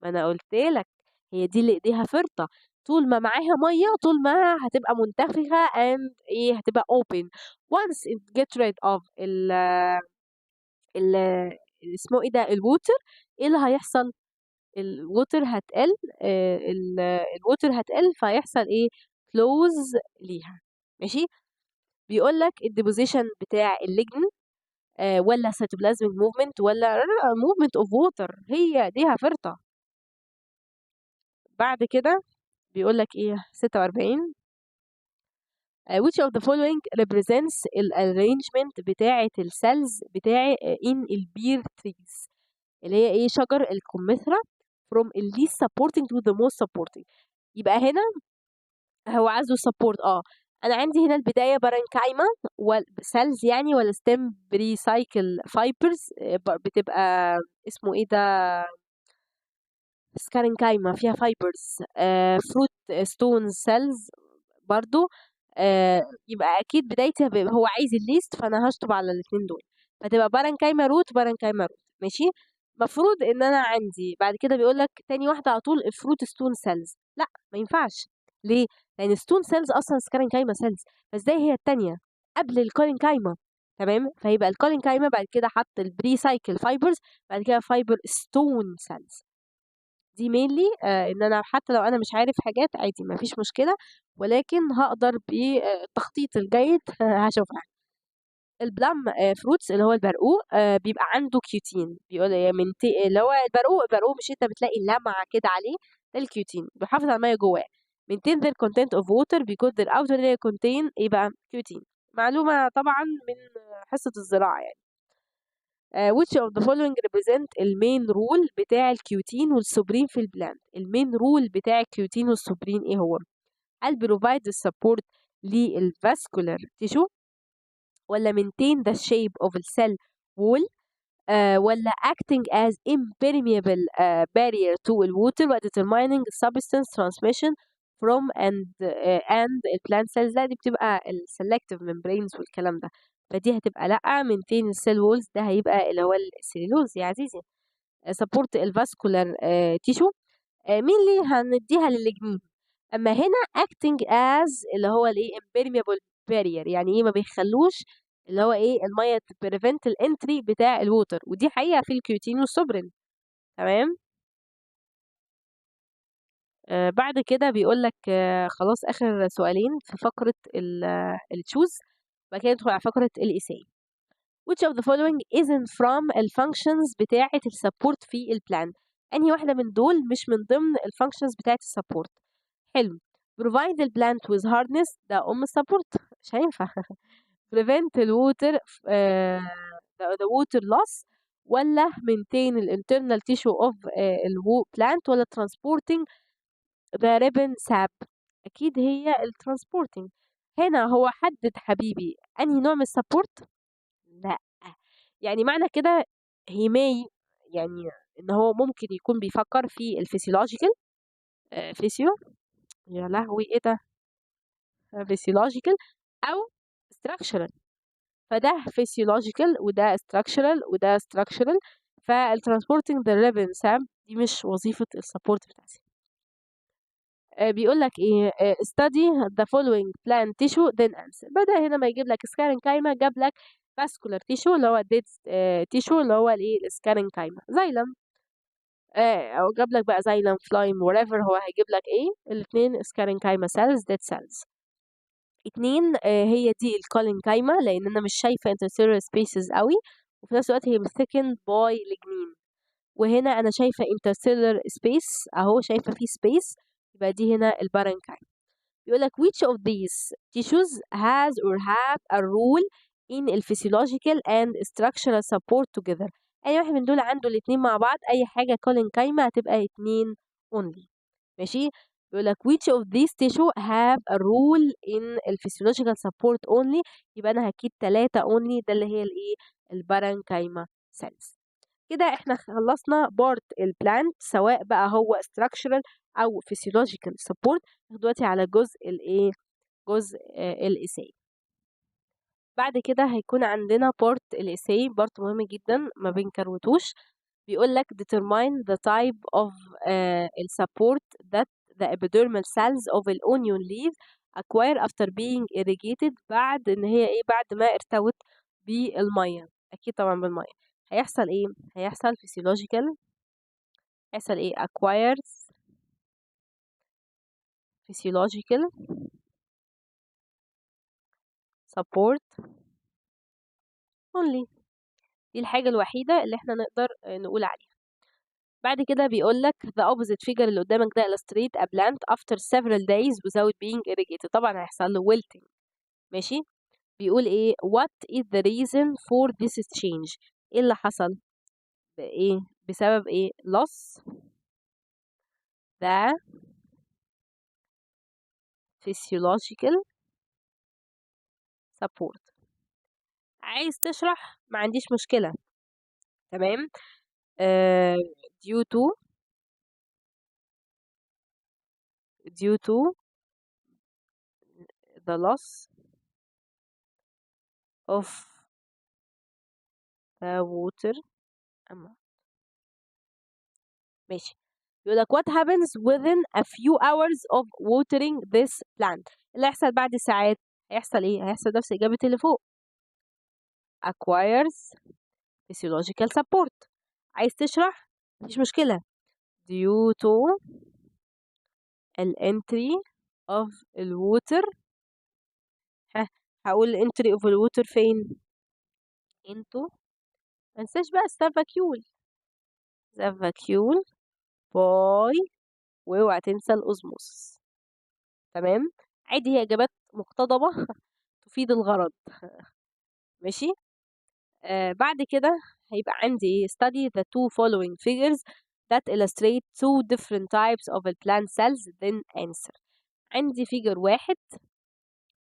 ما انا قلت لك هي دي اللي ايديها فرطة، طول ما معاها مية طول ما هتبقى منتفخة and ايه، هتبقى open. once it get rid of ال اسمه ايه ده الووتر، ايه اللي هيحصل؟ الووتر هتقل، الووتر هتقل فيحصل ايه؟ كلوز ليها. ماشي. بيقول لك الديبوزيشن بتاع الليجن ولا سيتوبلازميك موفمنت ولا موفمنت اوف ووتر، هي ديها فرطة. بعد كده بيقول لك ايه 46 which of the following represents الارينجمنت بتاعة السيلز بتاع in البير trees، اللي هي ايه، شجر الكمثرى from the least supporting to the most supporting. يبقى هنا هو عايزه support. انا عندي هنا البداية بارنكايما والسيلز يعني، ولا ستيم بريسايكل فايبرز بتبقى اسمه ايه ده سكارينكايما فيها فايبرز، فروت ستون سيلز برضو. يبقى اكيد بدايتي هو عايز الليست، فانا هشطب على الاثنين دول، فتبقى بارنكايما روت بارنكايما روت. ماشي. مفروض ان انا عندي بعد كده بيقول لك تاني واحده على طول الفروت ستون سيلز. لا ما ينفعش. ليه؟ لان ستون سيلز اصلا سكارينكايما سيلز، فازاي هي التانية قبل الكولينكايما؟ تمام، فيبقى الكولينكايما بعد كده حط البري سايكل فايبرز، بعد كده فايبر ستون سيلز. دي mainly ان انا حتى لو انا مش عارف حاجات عادي ما فيش مشكلة، ولكن هقدر بالتخطيط الجيد هشوفها. البلم فروتس اللي هو البرقوق بيبقى عنده كيوتين، بيقول اللي هو البرقوق مش انت بتلاقي لمعة كده عليه، ده الكيوتين بيحافظ على المية جواه. maintain their content of water because their outer layer contain ايه بقى كيوتين. معلومة طبعا من حصة الزراعة يعني. which of the following represent المين رول بتاع الكيوتين والسوبرين في البلانت. المين رول بتاع الكيوتين والسوبرين ايه هو؟ هل provide the support للفاسكولار tissue، ولا maintain the shape of the cell wall، ولا acting as impermeable barrier to the water و determining substance transmission from and plant cells. لا دي بتبقى ال selective membranes والكلام ده، فدي هتبقى لأ. maintain the cell walls ده هيبقى اللي هو السليلوز يا عزيزي. support الفاسكولار tissue مين اللي هنديها للجنين. اما هنا acting as اللي هو الايه impermeable barrier، يعني ايه ما بيخلوش اللي هو ايه الميه prevent الانتري بتاع الووتر، ودي حقيقه في الكيوتين والسوبرين. تمام. بعد كده بيقول لك خلاص اخر سؤالين في فقره التشوز، بعد كده ندخل على فقره الايساي. which of the following isn't from الفانكشنز بتاعه السبورت في البلان. انهي واحده من دول مش من ضمن الفانكشنز بتاعه السبورت؟ حلو. provide the plant with hardness ده support مش هينفع. prevent the water the water loss، ولا maintain the internal tissue of plant، ولا transporting the ribbon sap. اكيد هي transporting. هنا هو حدد حبيبي انهي نوع من السبورت. لا، يعني معنى كده he may، يعني ان هو ممكن يكون بيفكر في الفسيولوجيكال فيسيو، يا لهوي ايه ده، physiological او structural. فده physiological وده structural وده structural. فالtransporting the ribbon sap دي مش وظيفة السبورت بتاعتي. بيقول لك ايه study the following plant tissue then answer. بدأ هنا ما يجيب لك سكارينكايما جاب لك vascular tissue اللي هو dead tissue اللي هو الايه السكارينكايما. زايلم او جاب لك بقى زايلم فلايم whatever، هو هيجيب لك ايه الاثنين سكارينكايما cells dead cells. 2 هي دي الكولينكايما لان انا مش شايفه intercellular spaces قوي، وفي نفس الوقت هي thickened by lignin، وهنا انا شايفه intercellular space اهو، شايفه في space، يبقى دي هنا البارنكايما. بيقول لك which of these tissues has or have a role in physiological and structural support together. اي واحد من دول عنده الاثنين مع بعض، اي حاجه كولينكايما هتبقى 2 only. ماشي. بيقول لك which of these tissue have a role in physiological support only، يبقى انا هكيد 3 only، ده اللي هي الايه البارنكايما cells. كده احنا خلصنا بارت البلانت سواء بقى هو structural او physiological support. دلوقتي على جزء الايه جزء الاساي. بعد كده هيكون عندنا بارت الاساي، بارت مهم جدا ما بنكروتوش. بيقول لك determine the type of support that the epidermal cells of an onion leaf acquire after being irrigated. بعد ان هي ايه بعد ما ارتوت بالميه، اكيد طبعا بالميه هيحصل ايه، هيحصل physiological، هيحصل ايه acquires physiological support only. دي الحاجة الوحيدة اللي احنا نقدر نقول عليها. بعد كده بيقول لك the opposite figure اللي قدامك ده illustrate a plant after several days without being irrigated. طبعا هيحصل له wilting. ماشي. بيقول ايه what is the reason for this change. ايه اللي حصل ايه بسبب ايه loss the physiological support. عايز تشرح ما عنديش مشكلة. تمام. due to the loss of the water amount. ماشي. يقول لك what happens within a few hours of watering this plant. اللي هيحصل بعد ساعات هيحصل ايه، هيحصل نفس إجابة اللي فوق acquires physiological support. عايز تشرح مفيش مشكلة due to entry of the water. هقول entry of the water فين into، منساش بقى السافاكيول، سافاكيول باي، واوعى تنسى الأوزموس. تمام، عادي، هي إجابات مقتضبة تفيد الغرض. ماشي. بعد كده هيبقى عندي إيه؟ study the two following figures that illustrate two different types of the plant cells then answer. عندي فيجر واحد،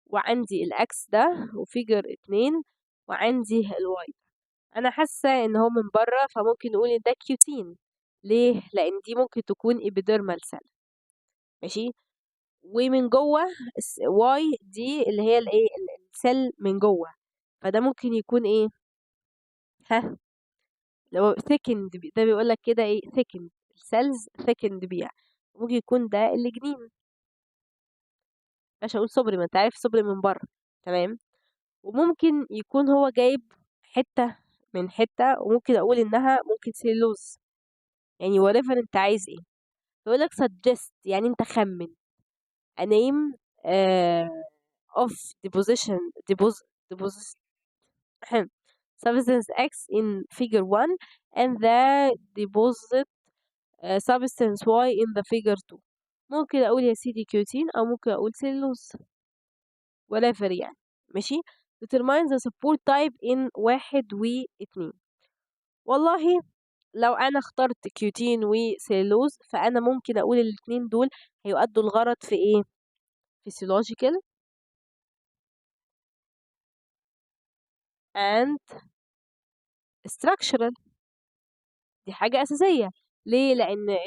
وعندي الأكس ده، وفيجر اتنين، وعندي الواي. أنا حاسة إن هو من بره، فممكن نقول إن ده كيوتين. ليه؟ لأن دي ممكن تكون epidermal cell. ماشي. ومن جوه واي دي اللي هي الايه، السيل من جوه، فده ممكن يكون ايه؟ ها، لو thickened ده بيقول لك كده ايه؟ thickened cells thickened بيها، ممكن يكون ده الجنين. مش هقول صبري، ما انت عارف صبري من بره. تمام. وممكن يكون هو جايب حتة من حتة، وممكن اقول انها ممكن سيلوز، يعني whatever انت عايز ايه. بيقول لك suggest، يعني انت خمن a name of deposition deposit substance X in figure 1 and the deposit substance Y in the figure 2. ممكن اقول يا سيدي كيوتين، او ممكن اقول سيلوز، whatever يعني. ماشي. determine the support type in 1 و 2. والله لو انا اخترت كيوتين وسيلوز، فانا ممكن اقول الاتنين دول هيؤدوا الغرض في ايه؟ physiological and structural. دي حاجة أساسية. ليه؟ لأن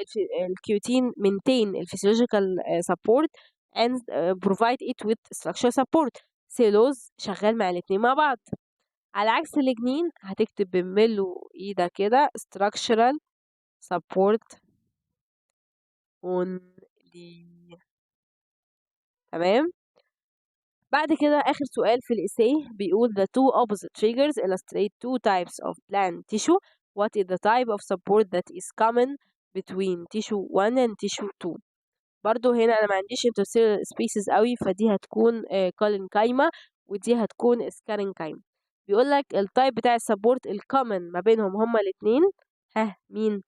الكيوتين maintain الفسيولوجيكال support and provide it with structural support. سيلوز شغال مع الاتنين مع بعض. على عكس الجنين هتكتب بملو ايدك كده structural support only. تمام. بعد كده آخر سؤال في الإساي بيقول the two opposite figures illustrate two types of plant tissue. What is the type of support that is common between tissue 1 and tissue 2؟ برضو هنا أنا ما عنديش intercellular species قوي، فدي هتكون كولينكايما، ودي هتكون سكارينكايما. بيقول لك التايب بتاع السبورت الكومن ما بينهم هما الاتنين، ها مين؟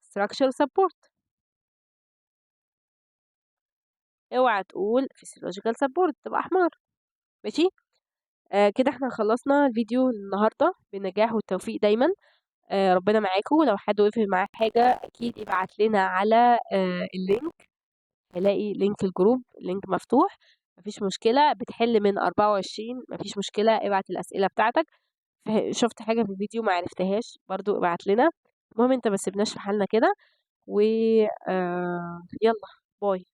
structural support. اوعى تقول physiological support تبقى حمار. ماشي. كده احنا خلصنا الفيديو النهاردة بنجاح والتوفيق دايما. ربنا معاكم. لو حد وقف معاه حاجة أكيد ابعت لنا على اللينك، هلاقي لينك الجروب، لينك مفتوح، مفيش مشكلة. بتحل من 24، مفيش مشكلة، ابعت الأسئلة بتاعتك. شفت حاجة في الفيديو ما عرفتهاش برضو ابعت لنا. المهم انت ما سيبناش في حالنا كده. و يلا، باي.